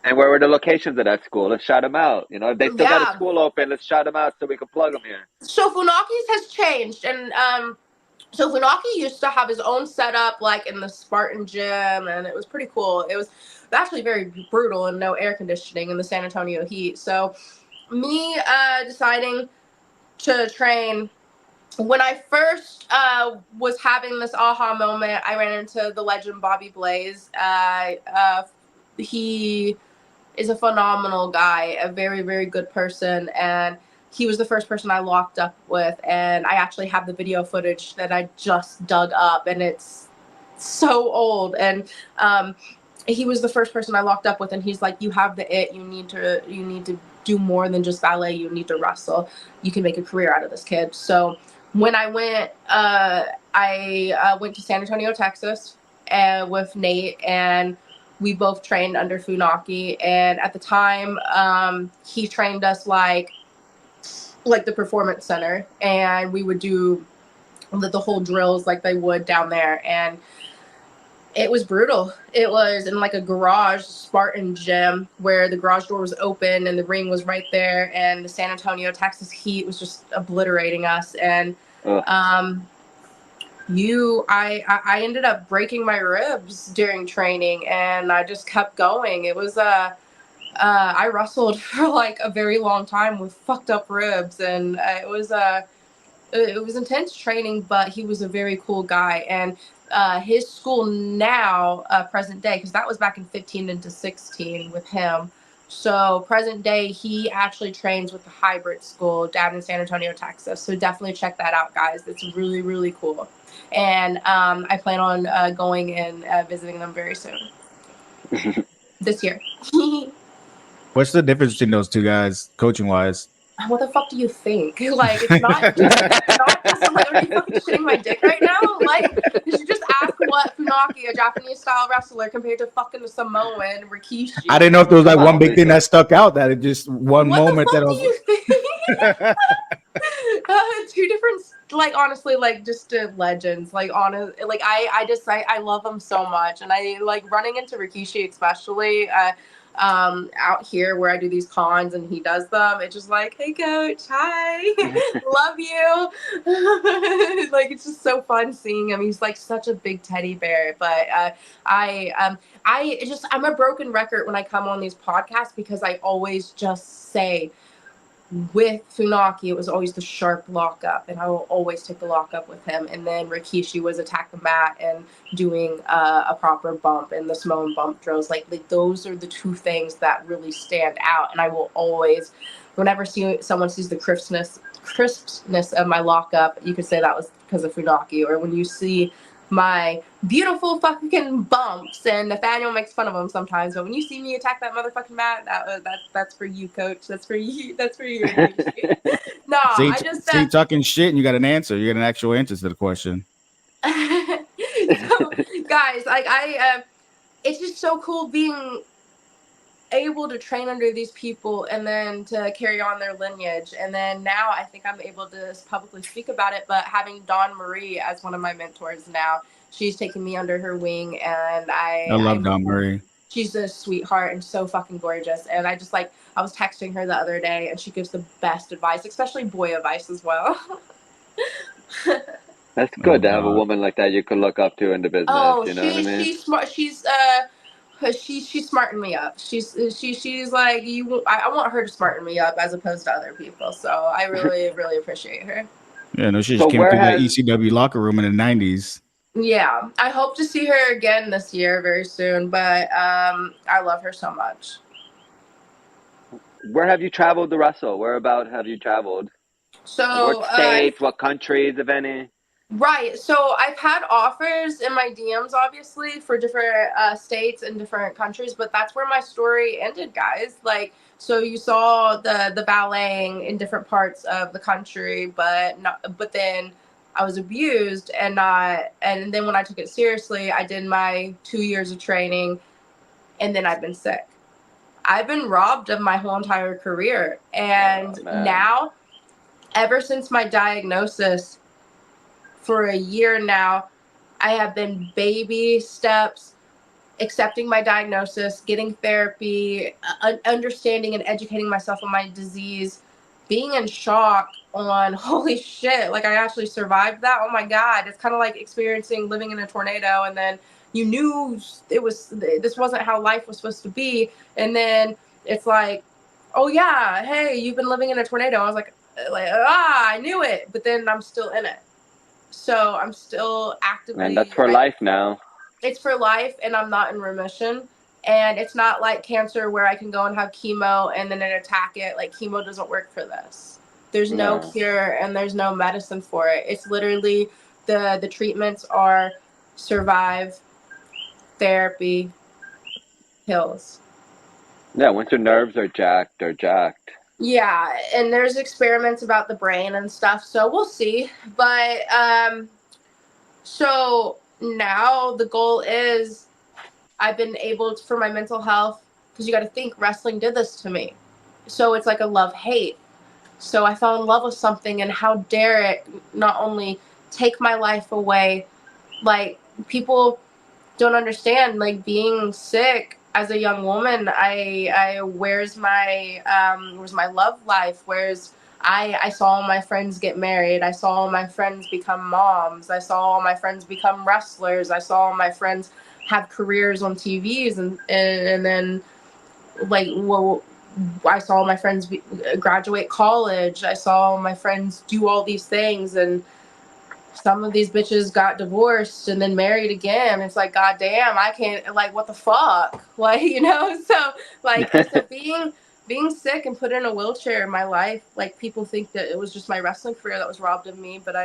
And where were the locations of that school? Let's shout them out. If they still got a Yeah. school open, let's shout them out so we can plug them here. So Funaki's has changed, and So Funaki used to have his own setup, like in the Spartan gym, and it was pretty cool. It was actually very brutal and no air conditioning in the San Antonio heat. So me deciding to train, when I first was having this aha moment, I ran into the legend Bobby Blaze. He is a phenomenal guy, a very, very good person, and he was the first person I locked up with, and I actually have the video footage that I just dug up, and it's so old, and he was the first person I locked up with, and he's like, you have the it, you need to do more than just ballet, you need to wrestle, you can make a career out of this kid. So when I went to San Antonio, Texas, with Nate, and we both trained under Funaki, and at the time, he trained us like the performance center, and we would do the whole drills like they would down there, and it was brutal. It was in like a garage Spartan gym where the garage door was open and the ring was right there, and the San Antonio, Texas heat was just obliterating us, and I ended up breaking my ribs during training, and I just kept going. It was I wrestled for like a very long time with fucked up ribs, and it was intense training, but he was a very cool guy. And his school now, present day, because that was back in 15 into 16 with him. So present day, he actually trains with the hybrid school down in San Antonio, Texas. So definitely check that out, guys. It's really, really cool. And I plan on going and visiting them very soon. This year. What's the difference between those two guys, coaching wise? What the fuck do you think? Like, it's not just like, are you fucking shitting my dick right now? Like, you should just ask what Funaki, a Japanese style wrestler, compared to fucking Samoan Rikishi. I didn't know if there was like one big thing that stuck out, that it just one what moment the fuck that I was. Do you think? Two different, like, honestly, like, just legends. Like, honest, like, I love them so much, and I like running into Rikishi, especially. Out here where I do these cons and he does them, it's just like, hey coach, hi, love you. Like, it's just so fun seeing him. He's like such a big teddy bear. But I'm a broken record when I come on these podcasts, because I always just say, with Funaki, it was always the sharp lockup, and I will always take the lockup with him. And then Rikishi was attack the mat and doing a proper bump and the Samoan bump drills. Like those are the two things that really stand out. And I will always, whenever someone sees the crispness of my lockup, you could say that was because of Funaki. Or when you see my beautiful fucking bumps, and Nathaniel makes fun of them sometimes, but when you see me attack that motherfucking mat, that's for you, coach. That's for you. That's for you. No, I just see talking shit, and you got an answer. You got an actual answer to the question. So, guys, like it's just so cool being able to train under these people and then to carry on their lineage. And then now I think I'm able to publicly speak about it, but having Dawn Marie as one of my mentors now, she's taking me under her wing, and I love Dawn Marie. She's a sweetheart and so fucking gorgeous. And I just like, I was texting her the other day, and she gives the best advice, especially boy advice as well. That's good to have a woman like that you can look up to in the business. Oh, you know what I mean? She's smart. She's smarting me up. She's like, I want her to smarten me up as opposed to other people. So I really really appreciate her. Yeah, no, she just came through the ECW locker room in the 90s. Yeah, I hope to see her again this year very soon. But I love her so much. Where have you traveled to wrestle? Whereabout have you traveled? So what states, what countries, if any? Right. So I've had offers in my DMs, obviously, for different states and different countries, but that's where my story ended, guys. Like, so you saw the balleting in different parts of the country, but then I was abused, and then when I took it seriously, I did my 2 years of training, and then I've been sick. I've been robbed of my whole entire career. And now, ever since my diagnosis, for a year now, I have been baby steps, accepting my diagnosis, getting therapy, understanding and educating myself on my disease, being in shock on holy shit, like I actually survived that. Oh my God. It's kind of like experiencing living in a tornado, and then you knew this wasn't how life was supposed to be. And then it's like, oh yeah, hey, you've been living in a tornado. I was like, I knew it, but then I'm still in it. So I'm still actively. And that's for life now. It's for life, and I'm not in remission. And it's not like cancer where I can go and have chemo and then attack it. Like, chemo doesn't work for this. There's no cure and there's no medicine for it. It's literally the treatments are survive, therapy, pills. Yeah, once your nerves are jacked, they're jacked. Yeah, and there's experiments about the brain and stuff, so we'll see. But so now the goal is I've been able to, for my mental health, because you got to think wrestling did this to me. So it's like a love-hate. So I fell in love with something, and how dare it not only take my life away, like, people don't understand, like, being sick as a young woman, where's my love life? I saw all my friends get married. I saw all my friends become moms. I saw all my friends become wrestlers. I saw all my friends have careers on TVs, and then, like, well, I saw all my friends graduate college. I saw all my friends do all these things, and some of these bitches got divorced and then married again. It's like, goddamn, I can't, like, what the fuck? Like, you know? So, like, so being sick and put in a wheelchair in my life, like, people think that it was just my wrestling career that was robbed of me, but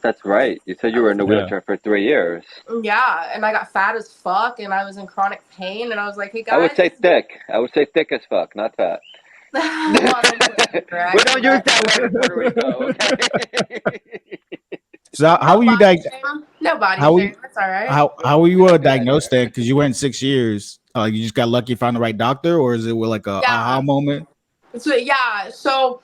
That's right. You said you were in a wheelchair for 3 years. Yeah, and I got fat as fuck, and I was in chronic pain, and I was like, hey, guys. I would say thick. I would say thick as fuck, not fat. Well, we don't use that word in Puerto Rico, okay? So how were you No body shame. That's all right. How were you diagnosed then? Because you went 6 years. You just got lucky, found the right doctor, or is it with like a aha moment? So yeah, so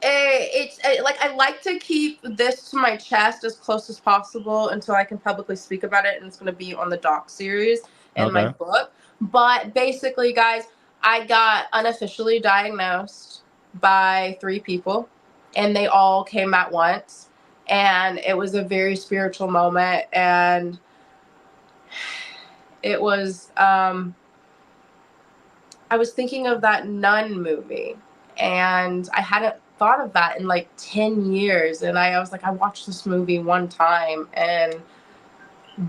it's like, I like to keep this to my chest as close as possible until I can publicly speak about it, and it's going to be on the doc series and my book. But basically, guys, I got unofficially diagnosed by 3 people, and they all came at once, and it was a very spiritual moment, and it was I was thinking of that Nun movie, and I hadn't thought of that in like 10 years. And I was like, I watched this movie one time, and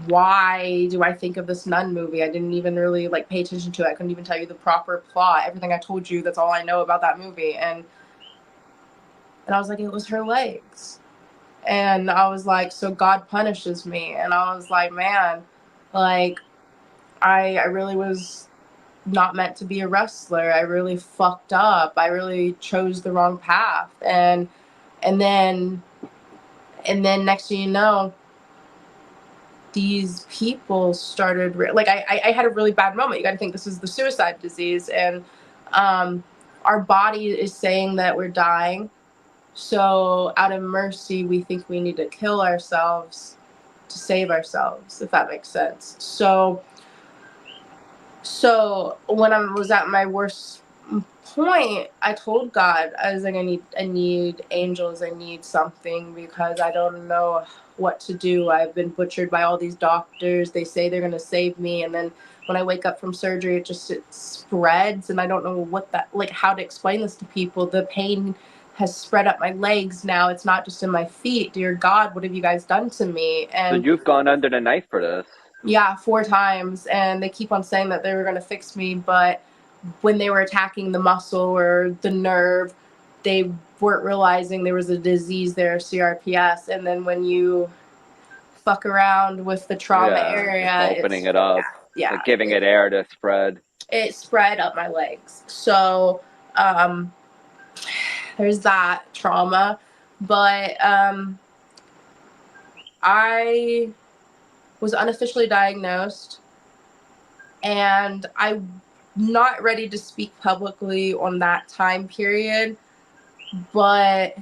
why do I think of this Nun movie? I didn't even really like pay attention to it. I couldn't even tell you the proper plot. Everything I told you, that's all I know about that movie. And I was like, it was her legs. And I was like, so God punishes me. And I was like, man, like, I really was not meant to be a wrestler. I really fucked up. I really chose the wrong path. And then next thing you know, these people started like, I had a really bad moment. You got to think, this is the suicide disease, and our body is saying that we're dying. So out of mercy, we think we need to kill ourselves to save ourselves, if that makes sense. So when I was at my worst point, I told God, I was like, I need angels, I need something, because I don't know what to do. I've been butchered by all these doctors. They say they're gonna save me, and then when I wake up from surgery, it spreads, and I don't know how to explain this to people. The pain has spread up my legs now. It's not just in my feet. Dear God, what have you guys done to me? And so you've gone under the knife for this. Yeah, 4 times, and they keep on saying that they were going to fix me, but when they were attacking the muscle or the nerve, they weren't realizing there was a disease there, CRPS, and then when you fuck around with the trauma area, opening it up, like giving it air to spread. It spread up my legs. So there's that trauma, but I was unofficially diagnosed, and I'm not ready to speak publicly on that time period, but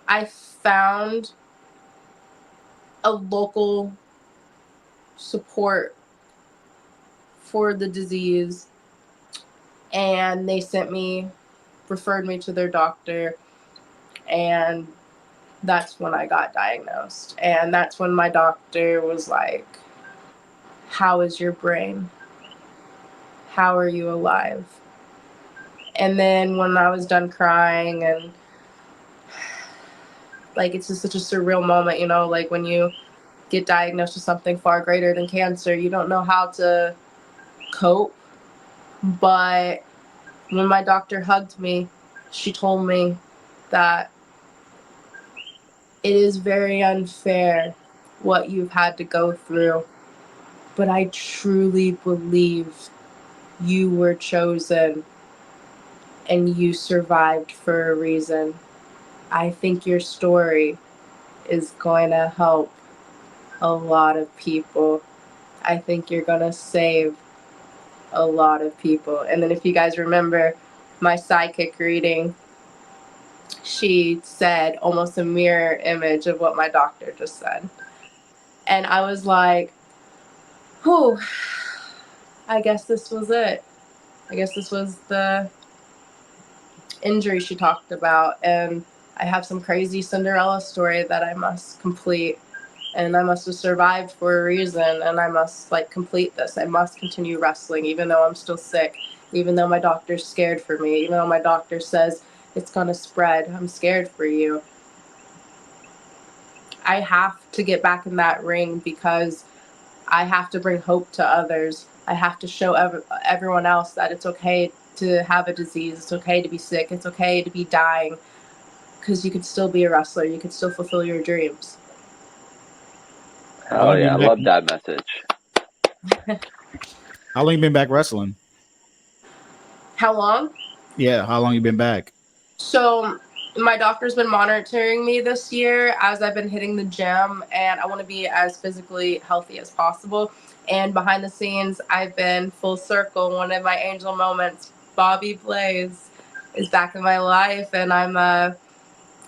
I found a local support for the disease, and they sent me referred me to their doctor, and that's when I got diagnosed. And that's when my doctor was like, how is your brain? How are you alive? And then when I was done crying, and like, it's just such a surreal moment, you know, like when you get diagnosed with something far greater than cancer, you don't know how to cope. But when my doctor hugged me, she told me that it is very unfair what you've had to go through, but I truly believe you were chosen and you survived for a reason. I think your story is going to help a lot of people. I think you're going to save a lot of people. And then if you guys remember my psychic reading, she said almost a mirror image of what my doctor just said. And I was like, whew, I guess this was it. I guess this was the injury she talked about. And I have some crazy Cinderella story that I must complete. And I must have survived for a reason. And I must complete this. I must continue wrestling, even though I'm still sick, even though my doctor's scared for me, even though my doctor says it's going to spread. I'm scared for you. I have to get back in that ring because I have to bring hope to others. I have to show everyone else that it's okay to have a disease. It's okay to be sick. It's okay to be dying, because you could still be a wrestler. You could still fulfill your dreams. Oh yeah, I love that message. How long you been back wrestling? How long? Yeah, how long you been back? So my doctor's been monitoring me this year as I've been hitting the gym, and I want to be as physically healthy as possible. And behind the scenes, I've been full circle. One of my angel moments, Bobby Blaze, is back in my life, and I'm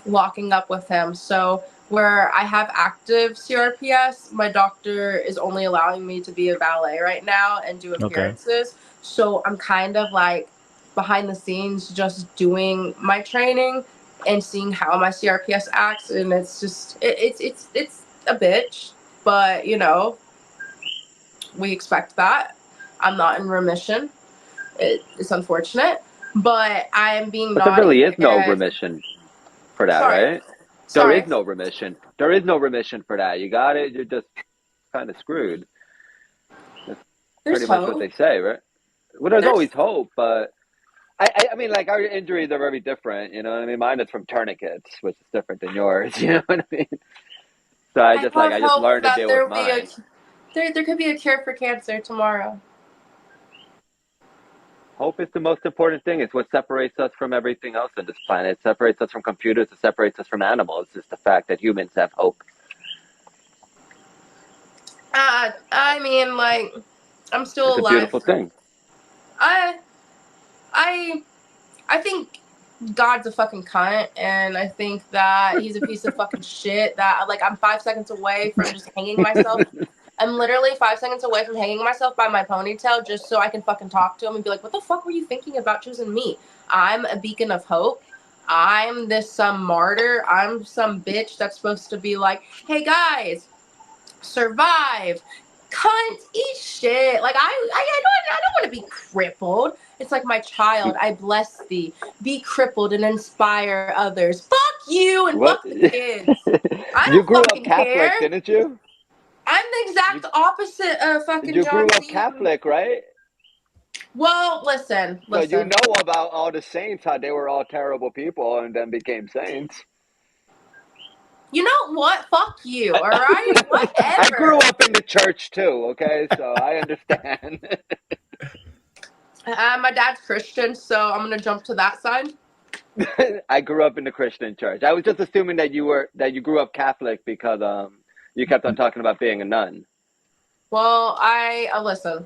locking up with him. So where I have active CRPS, my doctor is only allowing me to be a valet right now and do appearances. Okay. So I'm kind of like behind the scenes just doing my training and seeing how my CRPS acts, and it's just it's a bitch, but you know, we expect that. I'm not in remission. It's unfortunate, but I am being But there really is no remission for that, right? There is no remission. There is no remission for that. You got it. You're just kind of screwed. That's pretty much what they say, right? Well, there's always hope, but I mean, like, our injuries are very different. You know what I mean? Mine is from tourniquets, which is different than yours. You know what I mean? So I just learned to deal with mine. There could be a cure for cancer tomorrow. Hope is the most important thing. It's what separates us from everything else on this planet. It separates us from computers. It separates us from animals. It's the fact that humans have hope. I mean, like, I'm still alive. It's a beautiful thing. I think God's a fucking cunt, and I think that he's a piece of fucking shit. That, like, I'm 5 seconds away from just hanging myself. I'm literally 5 seconds away from hanging myself by my ponytail just so I can fucking talk to him and be like, what the fuck were you thinking about choosing me? I'm a beacon of hope. I'm some martyr. I'm some bitch that's supposed to be like, hey guys, survive, cunt, eat shit. Like, I don't want to be crippled. It's like my child. I bless thee. Be crippled and inspire others. Fuck you and fuck the kids. I don't You grew fucking up Catholic, care. didn't you? I'm the exact opposite of fucking You John grew up Cena. Catholic, right? Well, listen. So you know about all the saints, how they were all terrible people and then became saints. You know what? Fuck you, all right? Whatever. I grew up in the church too, okay? So I understand. My dad's Christian, so I'm going to jump to that side. I grew up in the Christian church. I was just assuming that you grew up Catholic because you kept on talking about being a nun. Well,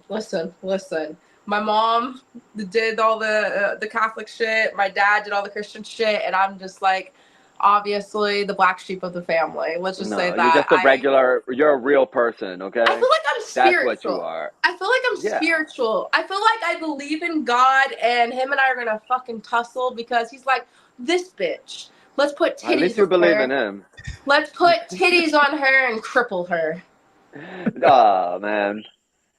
listen. My mom did all the Catholic shit. My dad did all the Christian shit, and I'm just like, obviously the black sheep of the family. Let's just say No, you're that. just a regular. You're a real person, okay? I feel like I'm That's what you spiritual. are. I feel like I'm Yeah. spiritual. I feel like I believe in God, and him and I are gonna fucking tussle because he's like, this bitch. Let's put titties At least you on believe her. in him. Let's put titties on her and cripple her. Oh man,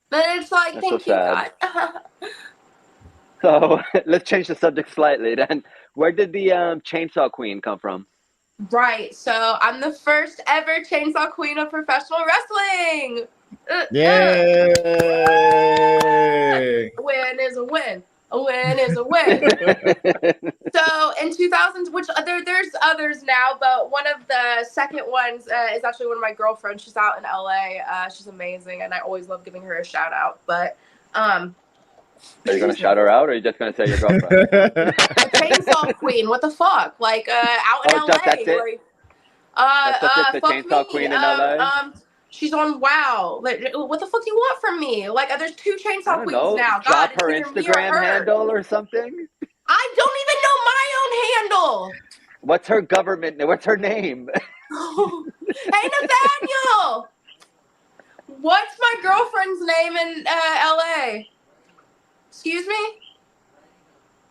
But it's like, that's so thank you, sad. God. So let's change the subject slightly. Then, where did the Chainsaw Queen come from? Right. So I'm the first ever chainsaw queen of professional wrestling. Yay! A win is a win. A win is a win. So in 2000s, which there's others now, but one of the second ones is actually one of my girlfriends. She's out in LA. She's amazing, and I always love giving her a shout out. But Are you gonna shout her out, or are you just gonna say your girlfriend? a chainsaw queen. What the fuck? Like out in LA. That's it. Like That's just it. The fuck Chainsaw me. Queen in LA. She's on WoW. Like, what the fuck do you want from me? Like, there's 2 I chainsaw don't queens know. now. Drop God, her it's either me or Instagram her. handle or something. I don't even know my own handle. What's her government? What's her name? Hey, Nathaniel. What's my girlfriend's name in LA? Excuse me?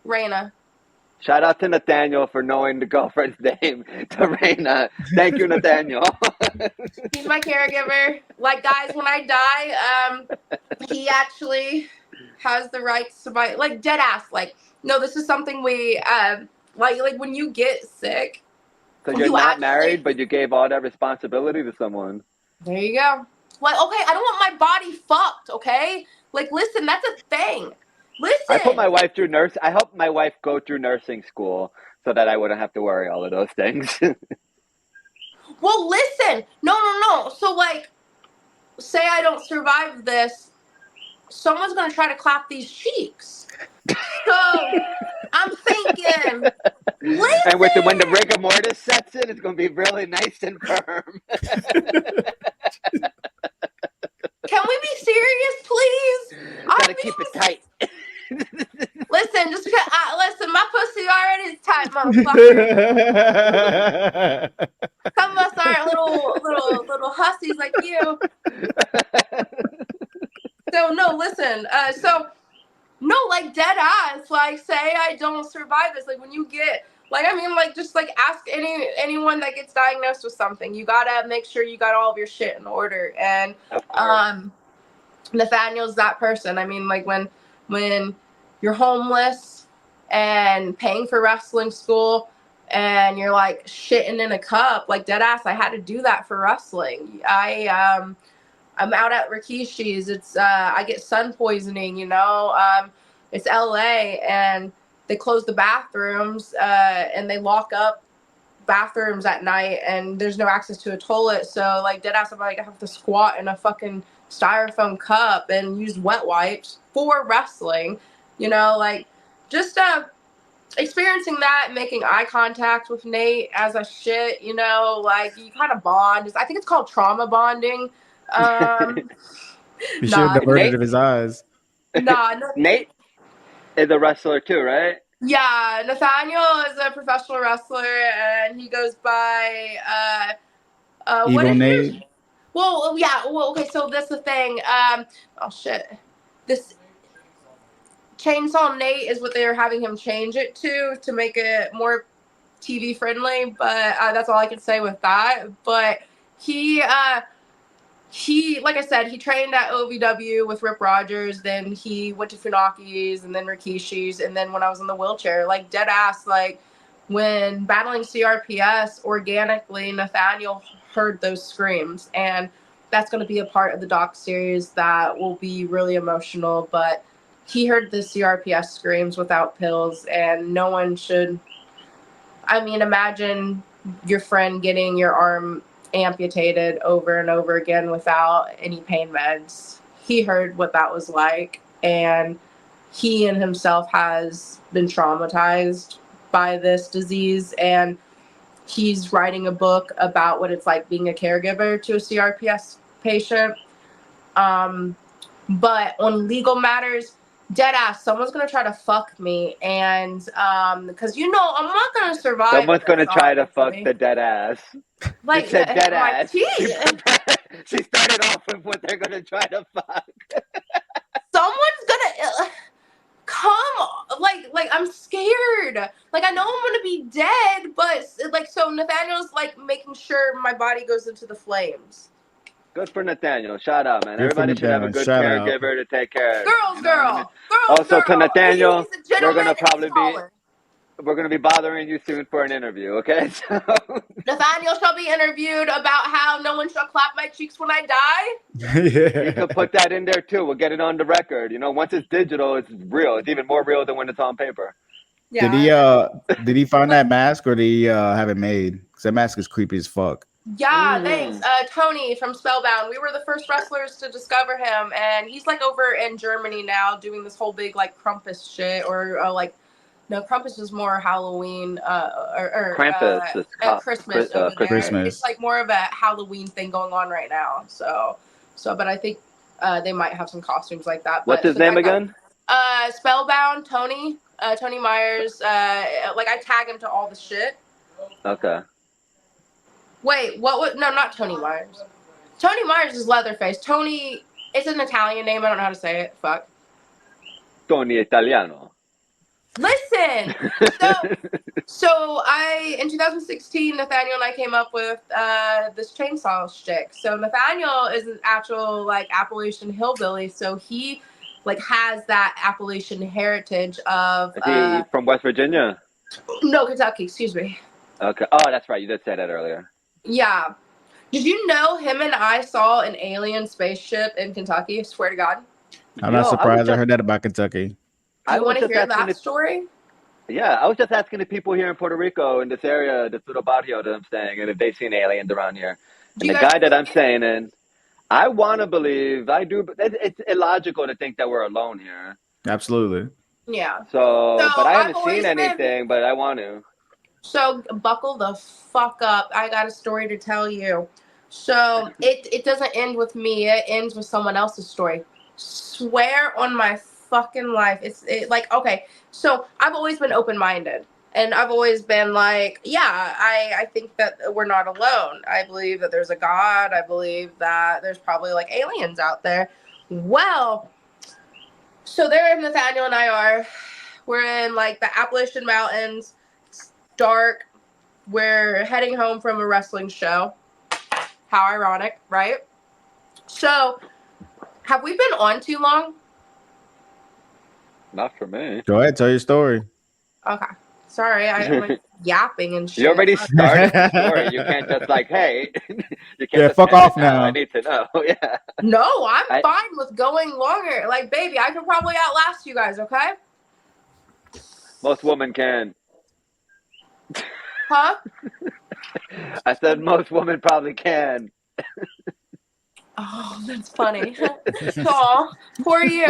Raina. Shout out to Nathaniel for knowing the girlfriend's name to Raina. Thank you, Nathaniel. He's my caregiver. Like, guys, when I die, he actually has the rights to my, like, dead ass. Like, no, this is something we, like when you get sick. So you're not married, but you gave all that responsibility to someone. There you go. Like, okay, I don't want my body fucked, okay? Like, listen, that's a thing. Listen. I put my wife through I helped my wife go through nursing school so that I wouldn't have to worry all of those things. Well, listen. No. So, like, say I don't survive this, someone's going to try to clap these cheeks. So, I'm thinking, listen. And when the rigor mortis sets in, it's going to be really nice and firm. Can we be serious, please? Gotta keep it tight. Listen, just because listen, my pussy already is tight, motherfucker. Some of us aren't little hussies like you. So no, listen. No, like dead ass. Like, say I don't survive this. Like when you get, like, I mean, like just like ask anyone that gets diagnosed with something. You gotta make sure you got all of your shit in order. And Nathaniel's that person. I mean, like when you're homeless and paying for wrestling school and you're like shitting in a cup, like dead ass, I had to do that for wrestling. I'm out at Rikishi's. It's I get sun poisoning, you know. It's LA and they close the bathrooms and they lock up bathrooms at night and there's no access to a toilet. So like dead ass, I'm like I have to squat in a fucking styrofoam cup and use wet wipes for wrestling, you know, like just experiencing that, making eye contact with Nate as I shit, you know, like you kind of bond. I think it's called trauma bonding. You should have diverted of his eyes. Nate is a wrestler too, right? Yeah, Nathaniel is a professional wrestler and he goes by Evil Nate. Well, yeah. Well, okay. So that's the thing. Oh shit. This Chainsaw Nate is what they're having him change it to make it more TV friendly. But that's all I can say with that. But he, like I said, he trained at OVW with Rip Rogers. Then he went to Funaki's and then Rikishi's. And then when I was in the wheelchair, like dead ass, like when battling CRPS, organically Nathaniel heard those screams, and that's going to be a part of the doc series that will be really emotional. But he heard the CRPS screams without pills, and no one should. I mean, imagine your friend getting your arm amputated over and over again without any pain meds. He heard what that was like, and he in himself has been traumatized by this disease, and he's writing a book about what it's like being a caregiver to a CRPS patient. But on legal matters, Deadass, someone's gonna try to fuck me, and because I'm not gonna survive. Someone's if gonna it's try to not fuck me. the dead ass. Like She said dead my ass. teeth. She started off with what they're gonna try to fuck. Someone's gonna come. Like I'm scared. Like I know I'm gonna be dead, but like so Nathaniel's like making sure my body goes into the flames. Good for Nathaniel. Shout out, man. Good for Everybody should have a Nathaniel. good Shout out. caregiver to take care of. Girls, You know what I mean? girl. To Nathaniel, He's a gentleman and he's taller. we're gonna be bothering you soon for an interview, okay? So Nathaniel shall be interviewed about how no one shall clap my cheeks when I die. you could put that in there too. We'll get it on the record. Once it's digital, it's real. It's even more real than when it's on paper. Yeah. Did he find that mask or did he have it made? Because that mask is creepy as fuck. Yeah, thanks. Tony from Spellbound. We were the first wrestlers to discover him, and he's like over in Germany now doing this whole big like Krampus shit, or no, Krampus is more Halloween or Krampus is Christmas over there. Christmas. It's like more of a Halloween thing going on right now. So, but I think they might have some costumes like that. What's his name again? Spellbound Tony. Tony Myers. Like I tag him to all the shit. Okay. Wait, what? No, not Tony Myers. Tony Myers is Leatherface. Tony, it's an Italian name. I don't know how to say it. Fuck. Tony Italiano. Listen. So in 2016, Nathaniel and I came up with this chainsaw shtick. So Nathaniel is an actual like Appalachian hillbilly. So he like has that Appalachian heritage of. Is he from West Virginia? No, Kentucky. Excuse me. Okay. Oh, that's right. You did say that earlier. Yeah. Did you know him and I saw an alien spaceship in Kentucky? I swear to God. I'm not surprised I heard that about Kentucky. I want to hear that story. Yeah, I was just asking the people here in Puerto Rico, in this area, this little barrio that I'm staying in, if they've seen aliens around here. And the guy that I'm staying in, I want to believe, I do, but it's illogical to think that we're alone here. Absolutely. Yeah. So but I haven't seen anything, but I want to. So buckle the fuck up. I got a story to tell you. So it doesn't end with me. It ends with someone else's story. Swear on my fucking life. It's like, okay. So I've always been open-minded. And I've always been like, yeah, I think that we're not alone. I believe that there's a God. I believe that there's probably like aliens out there. Well, so there Nathaniel and I are. We're in like the Appalachian Mountains. Dark. We're heading home from a wrestling show. How ironic, right? So, have we been on too long? Not for me. Go ahead, tell your story. Okay. Sorry, I'm like yapping and shit. You already started the story. You can't just like, hey. You can't fuck off now. I need to know. Yeah. No, I'm fine with going longer. Like, baby, I can probably outlast you guys, okay? Most women can. Huh? I said most women probably can. Oh, that's funny. Aw, poor you.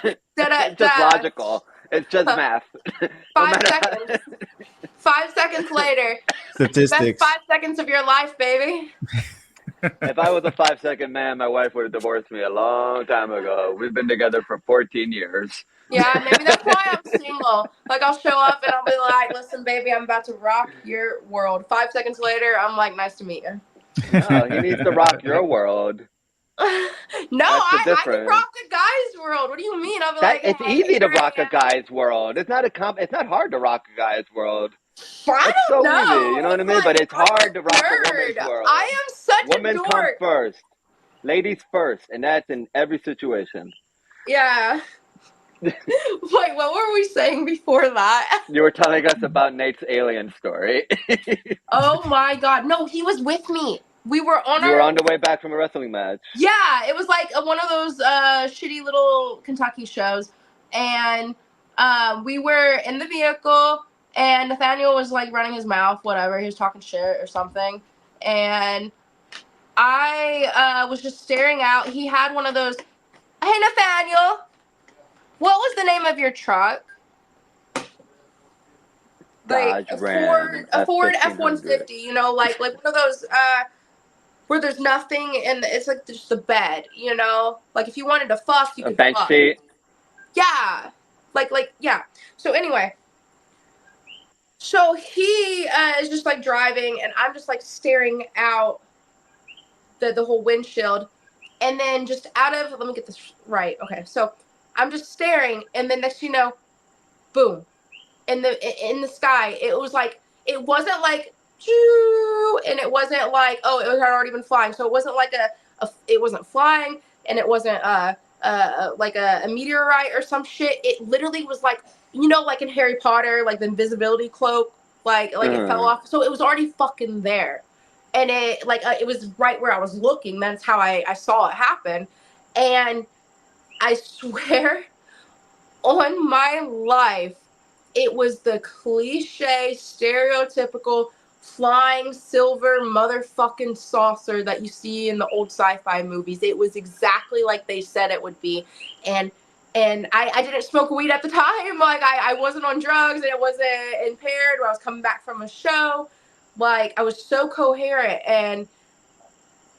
It's just logical. It's just math. 5 seconds. 5 seconds later. Statistics. Best 5 seconds of your life, baby. If I was a 5-second man, my wife would have divorced me a long time ago. We've been together for 14 years. Yeah, maybe that's why I'm single. Like, I'll show up and I'll be like, listen, baby, I'm about to rock your world. 5 seconds later, I'm like, nice to meet you. No, he needs to rock your world. No, I can rock a guy's world. What do you mean? I'll be like, it's easy to rock a guy's world. It's not it's not hard to rock a guy's world. It's so know. easy, you know what I mean? But it's hard to rock a woman's world. I am such a Women dork. come first. Ladies first, and that's in every situation. Yeah. Wait, what were we saying before that? You were telling us about Nate's alien story. Oh my God. No, he was with me. We were on You were on the way back from a wrestling match. Yeah, it was like one of those shitty little Kentucky shows. And we were in the vehicle, and Nathaniel was like running his mouth, whatever. He was talking shit or something. And I was just staring out. He had one of those, hey, Nathaniel, what was the name of your truck? Like a Ford F-150, you know, like one of those where there's nothing and it's like just the bed, you know? Like if you wanted to fuck, you could bench fuck. seat. Yeah. Yeah. So anyway, so he is just like driving, and I'm just like staring out the whole windshield, and then just out of, let me get this right. Okay, so I'm just staring, and then next you know, boom, in the sky. It was like, it wasn't like and it wasn't like, oh, it had already been flying. So it wasn't like it wasn't flying, and it wasn't like a meteorite or some shit. It literally was like, you know, like in Harry Potter, like the invisibility cloak, like it fell off. So it was already fucking there, and it like it was right where I was looking. That's how I saw it happen, and I swear on my life, it was the cliche, stereotypical flying silver motherfucking saucer that you see in the old sci-fi movies. It was exactly like they said it would be. And I didn't smoke weed at the time. Like I wasn't on drugs, and it wasn't impaired when I was coming back from a show. Like I was so coherent. And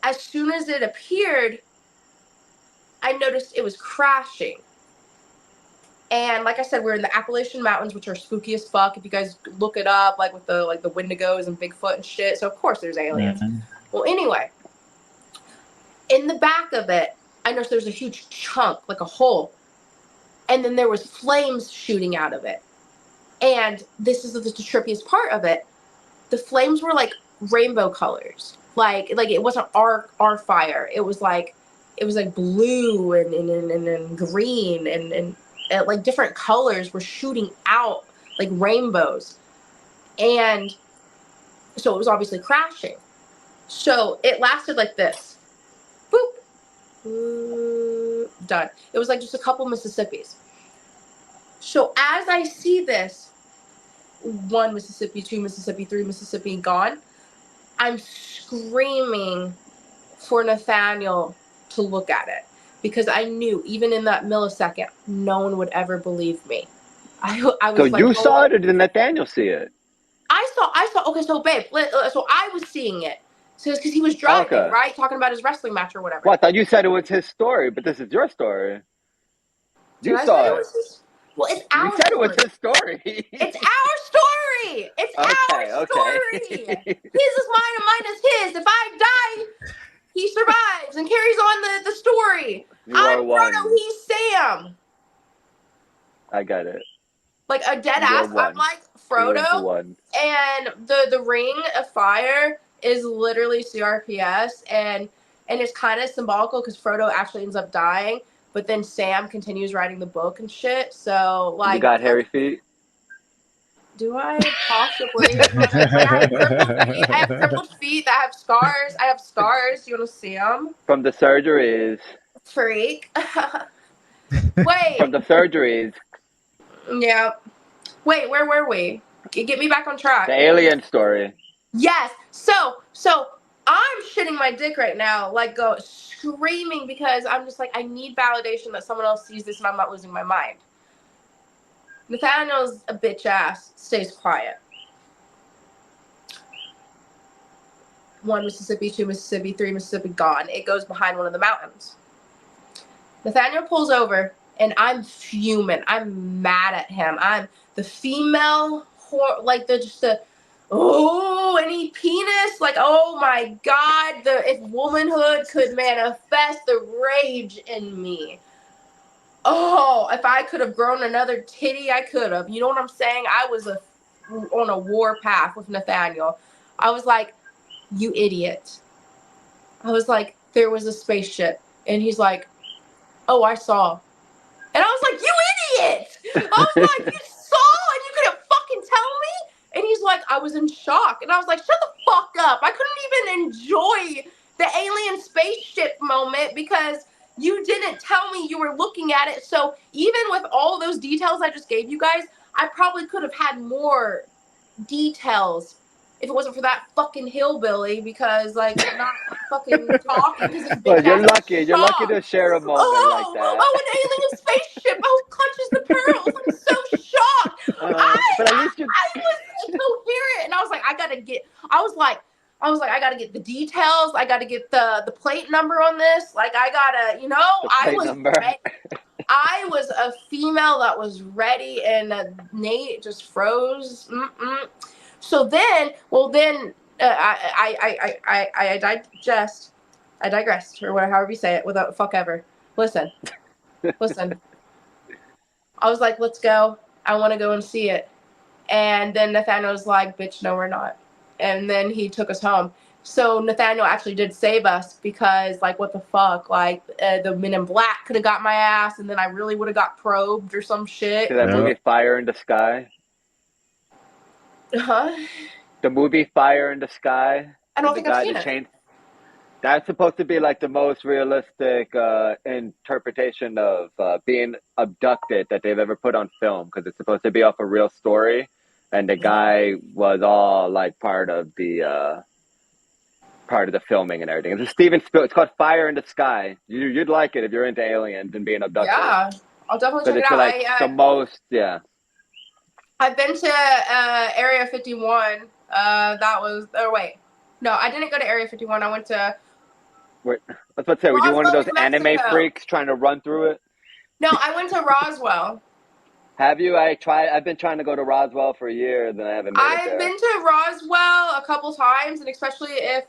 as soon as it appeared, I noticed it was crashing. And like I said, we're in the Appalachian Mountains, which are spooky as fuck. If you guys look it up, like with the Wendigos and Bigfoot and shit. So of course there's aliens. Mm-hmm. Well, anyway, in the back of it, I noticed there's a huge chunk, like a hole, and then there was flames shooting out of it. And this is the trippiest part of it. The flames were like rainbow colors. Like it wasn't our fire. It was like blue and green and like different colors were shooting out like rainbows. And so it was obviously crashing. So it lasted like this. Boop. Done. It was like just a couple Mississippis. So as I see this, 1 Mississippi, 2 Mississippi, 3 Mississippi gone, I'm screaming for Nathaniel to look at it. Because I knew, even in that millisecond, no one would ever believe me. I was so like, you saw it, or did Nathaniel see it? I saw. Okay, so babe, so I was seeing it. So it's because he was driving, right, talking about his wrestling match or whatever. Well, I thought you said it was his story, but this is your story. You saw it. Well, it's our story. You said it was his story. It's our story. It's our story. His is mine and mine is his. If I die, he survives and carries on the story. I'm Frodo, he's Sam. I got it. Like a dead ass, I'm like Frodo. And the ring of fire is literally CRPS, and it's kind of symbolical because Frodo actually ends up dying, but then Sam continues writing the book and shit. So like, you got hairy feet? Do I possibly? I have crippled feet that have scars. I have scars. You want to see them? From the surgeries. Freak. Wait. From the surgeries. Yeah. Wait, where were we? Get me back on track. The alien story. Yes. So I'm shitting my dick right now, like go screaming because I'm just like, I need validation that someone else sees this and I'm not losing my mind. Nathaniel's a bitch ass, stays quiet. 1 Mississippi, 2 Mississippi, 3 Mississippi, gone. It goes behind one of the mountains. Nathaniel pulls over, and I'm fuming. I'm mad at him. I'm the female, any penis, like, oh my God, if womanhood could manifest the rage in me. Oh, if I could have grown another titty, I could have. You know what I'm saying? I was on a war path with Nathaniel. I was like, you idiot. I was like, there was a spaceship. And he's like, oh, I saw. And I was like, you idiot. I was like, you saw and you couldn't fucking tell me? And he's like, I was in shock. And I was like, shut the fuck up. I couldn't even enjoy the alien spaceship moment because you didn't tell me you were looking at it. So even with all those details I just gave you guys, I probably could have had more details if it wasn't for that fucking hillbilly because, like, I'm not fucking talking. Well, you're lucky. You're lucky to share a moment like that. Oh, an alien spaceship. Oh, clutches the pearls. I'm so shocked. But at least I was incoherent. And I was like, I gotta get the details. I gotta get the plate number on this. Like, I gotta, I was ready. I was a female that was ready, and Nate just froze. So then, I digressed, or whatever, however you say it, without fuck ever. Listen. I was like, let's go. I want to go and see it. And then Nathaniel was like, bitch, no, we're not. And then he took us home. So Nathaniel actually did save us because, like, what the fuck? Like, the Men in Black could have got my ass, and then I really would have got probed or some shit. See that movie Fire in the Sky? Huh? The movie Fire in the Sky? I don't think I've seen it. That's supposed to be like the most realistic interpretation of being abducted that they've ever put on film, because it's supposed to be off a real story, and the guy was all like part of the filming and everything. It's Steven Spielberg. It's called Fire in the Sky. You'd like it if you're into aliens and being abducted. Yeah, I'll definitely check it out. Like the most, yeah. I've been to Area 51. That was. Oh wait, no, I didn't go to Area 51. I went to. Wait, I was about to say, were you one of those anime freaks trying to run through it? No, I went to Roswell. Have you? I've been trying to go to Roswell for a year, and I haven't made it there. I've been to Roswell a couple times, and especially if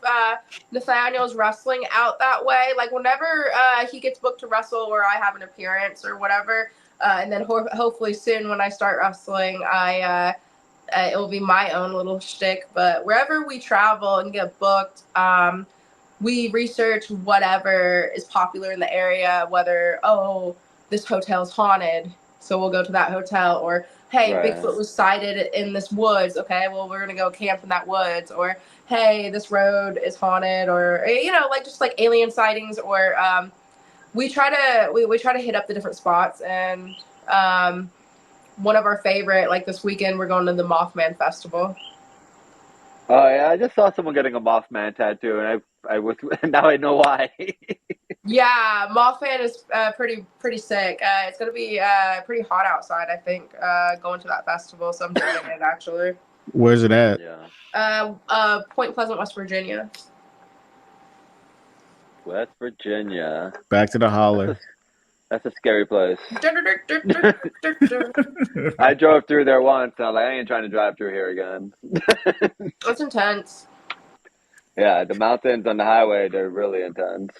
Nathaniel's wrestling out that way. Like, whenever he gets booked to wrestle or I have an appearance or whatever, and then hopefully soon when I start wrestling, it will be my own little shtick. But wherever we travel and get booked, we research whatever is popular in the area, whether, this hotel's haunted, so we'll go to that hotel, or, hey, right, Bigfoot was sighted in this woods, okay, well, we're going to go camp in that woods, or, hey, this road is haunted, or, like, just like alien sightings, or we try to hit up the different spots, and one of our favorite, like this weekend, we're going to the Mothman Festival. Oh, yeah, I just saw someone getting a Mothman tattoo, and I was now I know why. Yeah, Mothman is pretty sick. It's gonna be pretty hot outside, I think, going to that festival. So I'm doing it actually. Where's it at? Yeah. Point Pleasant, West Virginia. West Virginia. Back to the holler. That's a scary place. I drove through there once, and I was like, I ain't trying to drive through here again. It's intense. Yeah, the mountains on the highway, they're really intense.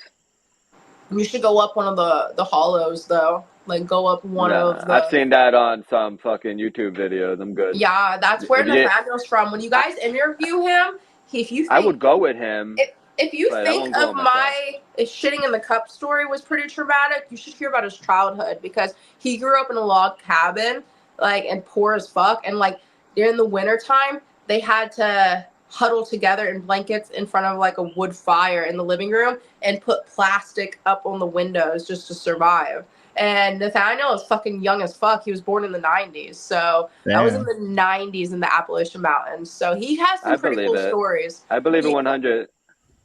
You should go up one of the hollows, though. Like, go up one of the... I've seen that on some fucking YouTube videos. I'm good. Yeah, that's where Nathaniel's from. When you guys interview him, if you think... I would go with him. If you think of my shitting in the cup story was pretty traumatic, you should hear about his childhood, because he grew up in a log cabin, like, and poor as fuck. And, like, during the wintertime, they had to huddle together in blankets in front of, like, a wood fire in the living room and put plastic up on the windows just to survive. And Nathaniel is fucking young as fuck. He was born in the 90s. So that was in the 90s in the Appalachian Mountains. So he has some pretty cool stories. I believe it 100.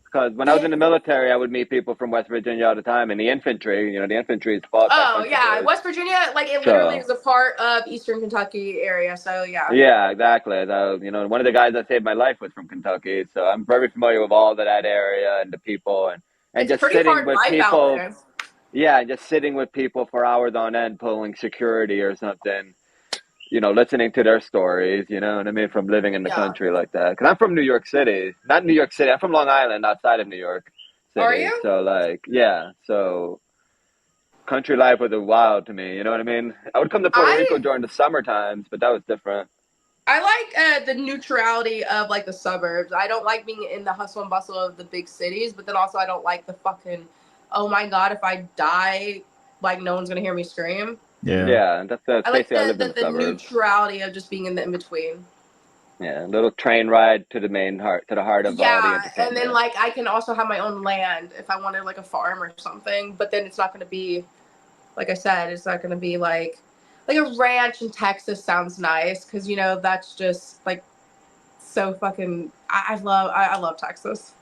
Because when I was in the military, I would meet people from West Virginia all the time. And the infantry, the infantry is fought. Oh, yeah. West Virginia, like, it literally is a part of Eastern Kentucky area. So, yeah. Yeah, exactly. One of the guys that saved my life was from Kentucky. So I'm very familiar with all of that area and the people. And just sitting with people. Yeah, just sitting with people for hours on end, pulling security or something. Listening to their stories, you know what I mean, from living in the country like that. Because I'm from New York City. Not New York City. I'm from Long Island, outside of New York City. Are you? So, so country life was wild to me, you know what I mean? I would come to Puerto Rico during the summer times, but that was different. I like the neutrality of, like, the suburbs. I don't like being in the hustle and bustle of the big cities, but then also I don't like the fucking, oh my God, if I die, like, no one's going to hear me scream. Yeah, that's I like the neutrality of just being in the in-between. Yeah, a little train ride to the heart of the entertainment. And then, like, I can also have my own land if I wanted, like, a farm or something, but then it's not going to be, like I said, it's not going to be, like a ranch in Texas sounds nice, because, that's just, like, so fucking, I love Texas.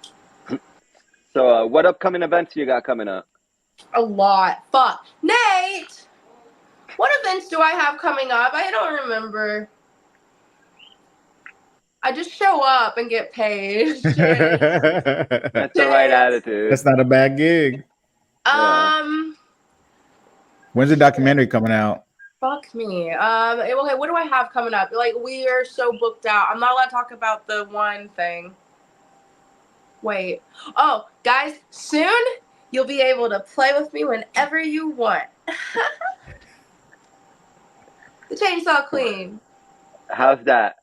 So, what upcoming events you got coming up? A lot. Fuck. Nate! What events do I have coming up? I don't remember. I just show up and get paid. That's the right attitude. That's not a bad gig. When's the documentary coming out? Fuck me. Okay, what do I have coming up? Like, we are so booked out. I'm not allowed to talk about the one thing. Wait. Oh, guys, soon you'll be able to play with me whenever you want. The Chainsaw Queen. How's that?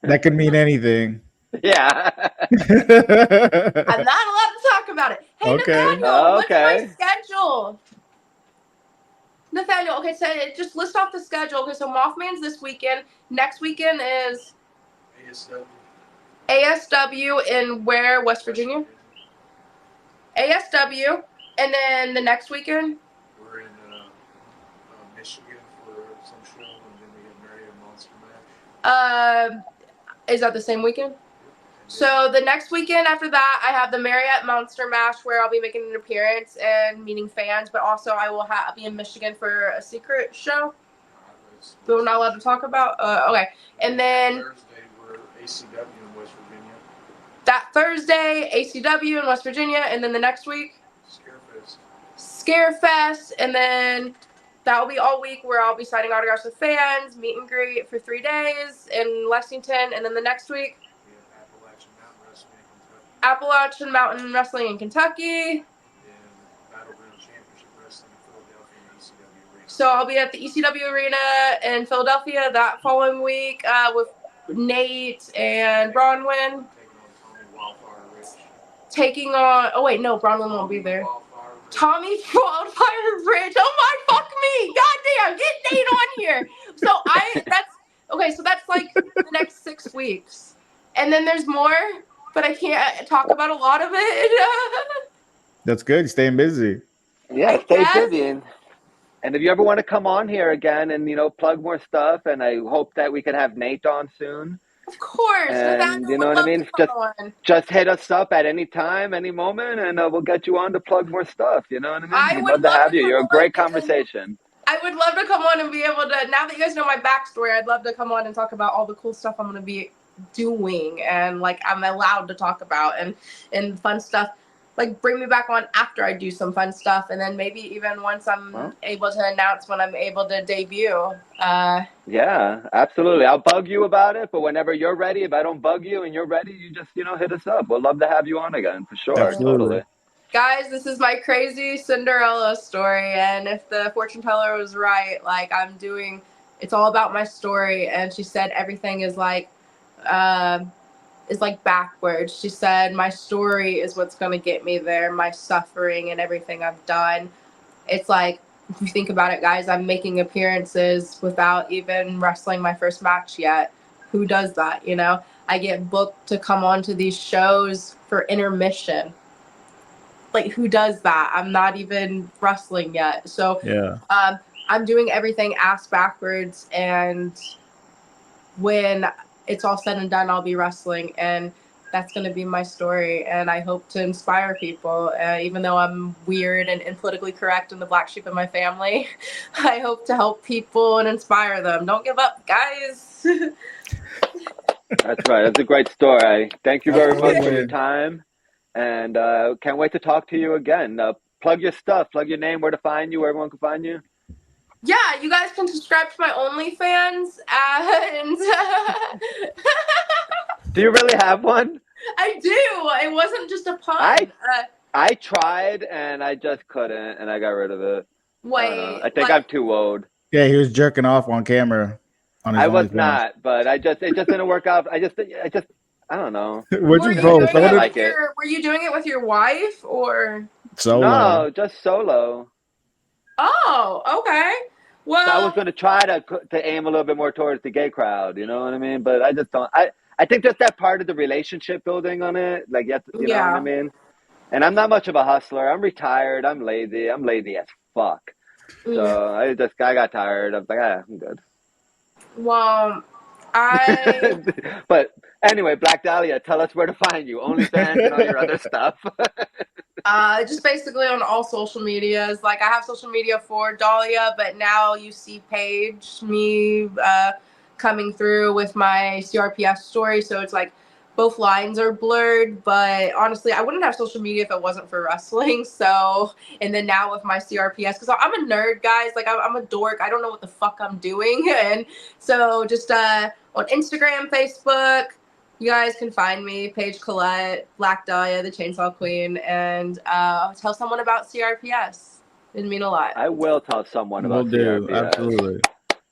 That could mean anything. Yeah. I'm not allowed to talk about it. Hey, Okay. Nathaniel, what's Okay. my schedule? Nathaniel, okay, so just list off the schedule. Okay, so Mothman's this weekend. Next weekend is ASW in where? West Virginia? ASW. And then the next weekend? We're in Michigan for some show, and then we get married at Monster Mash. Is that the same weekend? So the next weekend after that, I have the Marriott Monster Mash where I'll be making an appearance and meeting fans, but also I will be in Michigan for a secret show that we're not allowed to talk about. Okay, and then Thursday we're ACW in West Virginia. that Thursday, ACW in West Virginia, and then the next week, Scarefest, and then that will be all week where I'll be signing autographs with fans, meet and greet for 3 days in Lexington, and then the next week, Appalachian Mountain Wrestling in Kentucky. And Battleground Championship Wrestling in Philadelphia and ECW Arena. So I'll be at the ECW Arena in Philadelphia that following week with Nate and Bronwyn. Taking on, oh wait, no, Bronwyn won't be there. Tommy Wildfire Ridge. Oh my, fuck me. Goddamn, get Nate on here. So that's like the next 6 weeks. And then there's more, but I can't talk about a lot of it. That's good. Staying busy. Yeah, stay busy. And if you ever want to come on here again and, plug more stuff, and I hope that we can have Nate on soon. Of course. And you know what I mean? Just hit us up at any time, any moment, and we'll get you on to plug more stuff. You know what I mean? We'd love to have you. You're a great conversation. I would love to come on and be able to, now that you guys know my backstory, I'd love to come on and talk about all the cool stuff I'm going to be doing and like I'm allowed to talk about and fun stuff. Like bring me back on after I do some fun stuff, and then maybe even once I'm able to announce when I'm able to debut. Yeah, absolutely. I'll bug you about it, but whenever you're ready, if I don't bug you and you're ready, you just hit us up. We'll love to have you on again for sure. Absolutely. Totally. Guys, this is my crazy Cinderella story, and if the fortune teller was right, like it's all about my story, and she said everything is like backwards. She said my story is what's going to get me there, my suffering and everything I've done. It's like, if you think about it, guys, I'm making appearances without even wrestling my first match yet. Who does that, I get booked to come on to these shows for intermission. Like, who does that? I'm not even wrestling yet. So yeah, I'm doing everything ass backwards, and when it's all said and done, I'll be wrestling, and that's going to be my story. And I hope to inspire people, even though I'm weird and politically correct and the black sheep of my family. I hope to help people and inspire them. Don't give up, guys. That's right. That's a great story. Thank you very much for your time, and can't wait to talk to you again. Plug your stuff, plug your name, where to find you, where everyone can find you. Yeah, you guys can subscribe to my OnlyFans, and do you really have one? I do. It wasn't just a pun. I tried and I just couldn't, and I got rid of it. Wait, I think I'm too old. Yeah, he was jerking off on camera. I was not, but it just didn't work out. I don't know. Were you doing it with your wife or solo? No, just solo. Oh, okay. Well, so I was going to try to aim a little bit more towards the gay crowd, you know what I mean? But I just don't. I think just that part of the relationship building on it, like you know what I mean? And I'm not much of a hustler. I'm retired. I'm lazy. I'm lazy as fuck. So I got tired. I was like, I'm good. Well, But anyway, Black Dahlia, tell us where to find you. OnlyFans and all your other stuff. Just basically on all social medias. Like I have social media for Dahlia, but now you see Paige, me coming through with my CRPS story. So it's like both lines are blurred, but honestly, I wouldn't have social media if it wasn't for wrestling. So, and then now with my CRPS, because I'm a nerd, guys. Like, I'm a dork. I don't know what the fuck I'm doing. And so just on Instagram, Facebook, you guys can find me, Paige, Collett, Black Dahlia, the Chainsaw Queen, and tell someone about CRPS. It'd mean a lot. I will tell someone Will about do. CRPS. Absolutely.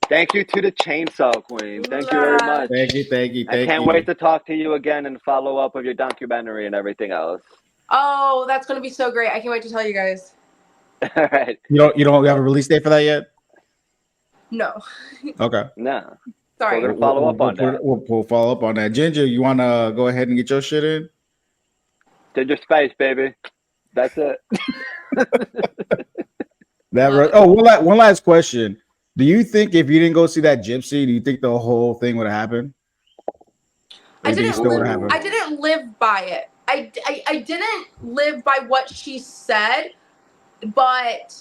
Thank you to the Chainsaw Queen. Thank you very much. Thank you. I can't wait to talk to you again and follow up with your documentary and everything else. Oh, that's gonna be so great! I can't wait to tell you guys. All right. You don't have a release date for that yet? No. Okay. No. Sorry. We're gonna follow up on that. We'll follow up on that. Ginger, you want to go ahead and get your shit in? Ginger Spice, baby. That's it. One last question. Do you think if you didn't go see that gypsy, do you think the whole thing would have happened? I didn't live by it. I didn't live by what she said, but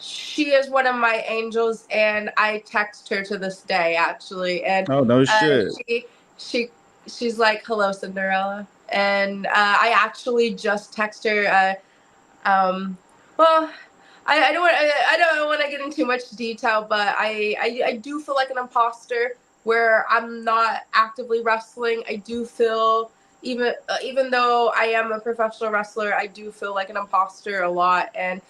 she is one of my angels, and I text her to this day, actually. And oh no shit. She's like, "Hello, Cinderella," and I actually just text her. Well, I don't want to get into too much detail, but I do feel like an imposter where I'm not actively wrestling. I do feel even though I am a professional wrestler, I do feel like an imposter a lot, and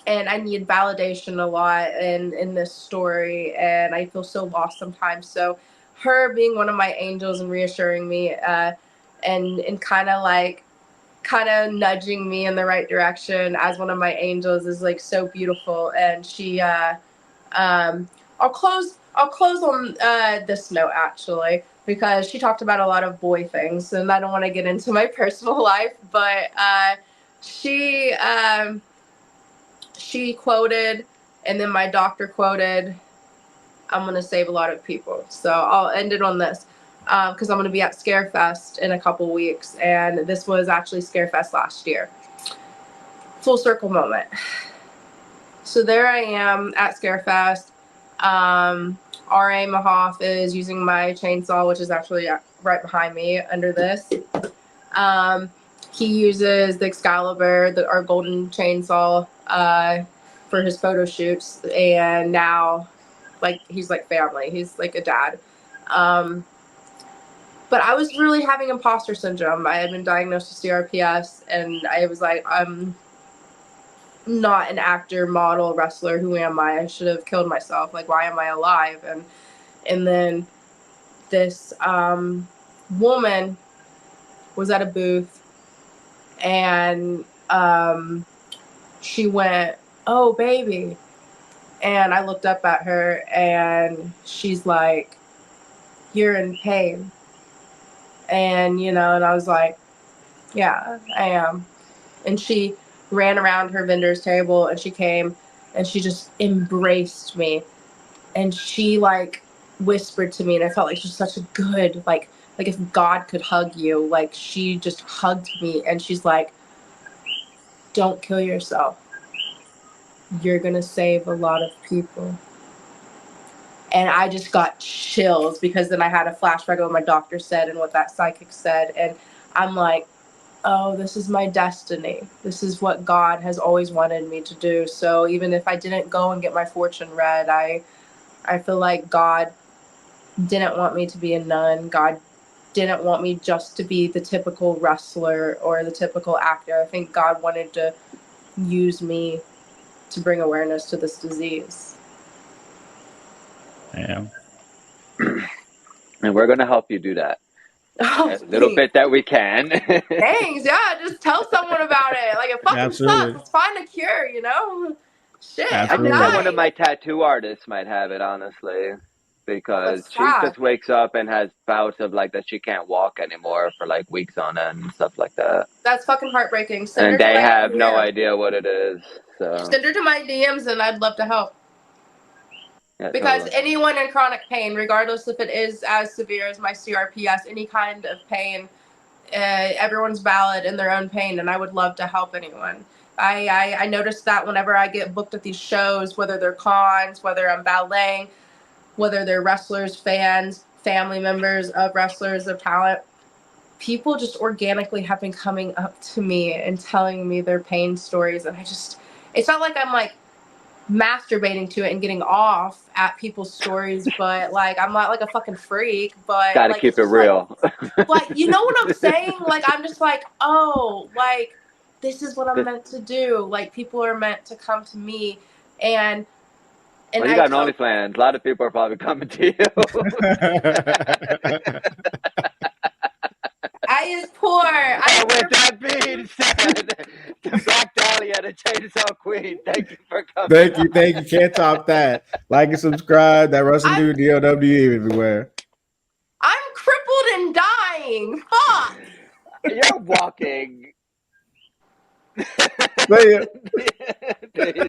I need validation a lot in this story, and I feel so lost sometimes. So her being one of my angels and reassuring me and kind of nudging me in the right direction as one of my angels is like so beautiful. And she I'll close on this note, actually, because she talked about a lot of boy things, and I don't want to get into my personal life, but she quoted, and then my doctor quoted, "I'm going to save a lot of people." So I'll end it on this, because I'm going to be at Scarefest in a couple weeks, and this was actually Scarefest last year. Full circle moment. So there I am at Scarefest. R.A. Mahoff is using my chainsaw, which is actually right behind me under this. He uses the Excalibur, our golden chainsaw, for his photo shoots, and now, like, he's like family. He's like a dad. But I was really having imposter syndrome. I had been diagnosed with CRPS, and I was like, I'm not an actor, model, wrestler. Who am I? I should have killed myself. Like, why am I alive? And then this woman was at a booth, and she went, "Oh, baby." And I looked up at her, and she's like, "You're in pain." And, and I was like, "Yeah, I am." And she ran around her vendor's table, and she came, and she just embraced me. And she, like, whispered to me, and I felt like she's such a good, like if God could hug you, like, she just hugged me, and she's like, "Don't kill yourself. You're going to save a lot of people." And I just got chills, because then I had a flashback of what my doctor said and what that psychic said. And I'm like, oh, this is my destiny. This is what God has always wanted me to do. So even if I didn't go and get my fortune read, I feel like God didn't want me to be a nun. God didn't want me just to be the typical wrestler or the typical actor. I think God wanted to use me to bring awareness to this disease. Yeah. And we're going to help you do that. Oh, a little bit that we can. Thanks, yeah. Just tell someone about it. Like, it fucking Absolutely. sucks. Find a cure, Shit. Absolutely. I think that one of my tattoo artists might have it, honestly, because she just wakes up and has bouts of like that she can't walk anymore for like weeks on end and stuff like that. That's fucking heartbreaking. And they have no idea what it is. So send her to my DMs, and I'd love to help. Yeah, because totally. anyone in chronic pain, regardless if it is as severe as my CRPS, any kind of pain, everyone's valid in their own pain, and I would love to help anyone. I noticed that whenever I get booked at these shows, whether they're cons, whether I'm balleting, whether they're wrestlers, fans, family members of wrestlers, of talent, people just organically have been coming up to me and telling me their pain stories, and it's not like I'm like masturbating to it and getting off at people's stories, but like I'm not like a fucking freak, but Gotta like keep it real. like you know what I'm saying? Like I'm just like, oh, like this is what I'm meant to do. Like people are meant to come to me, and well, you got an OnlyFans. A lot of people are probably coming to you. I is poor. With that being said, the Black Dahlia, the Chainsaw Queen, thank you for coming. Thank you. Can't top that. Like and subscribe. That Wrestling Dude DLW everywhere. I'm crippled and dying. Fuck. You're walking. See ya.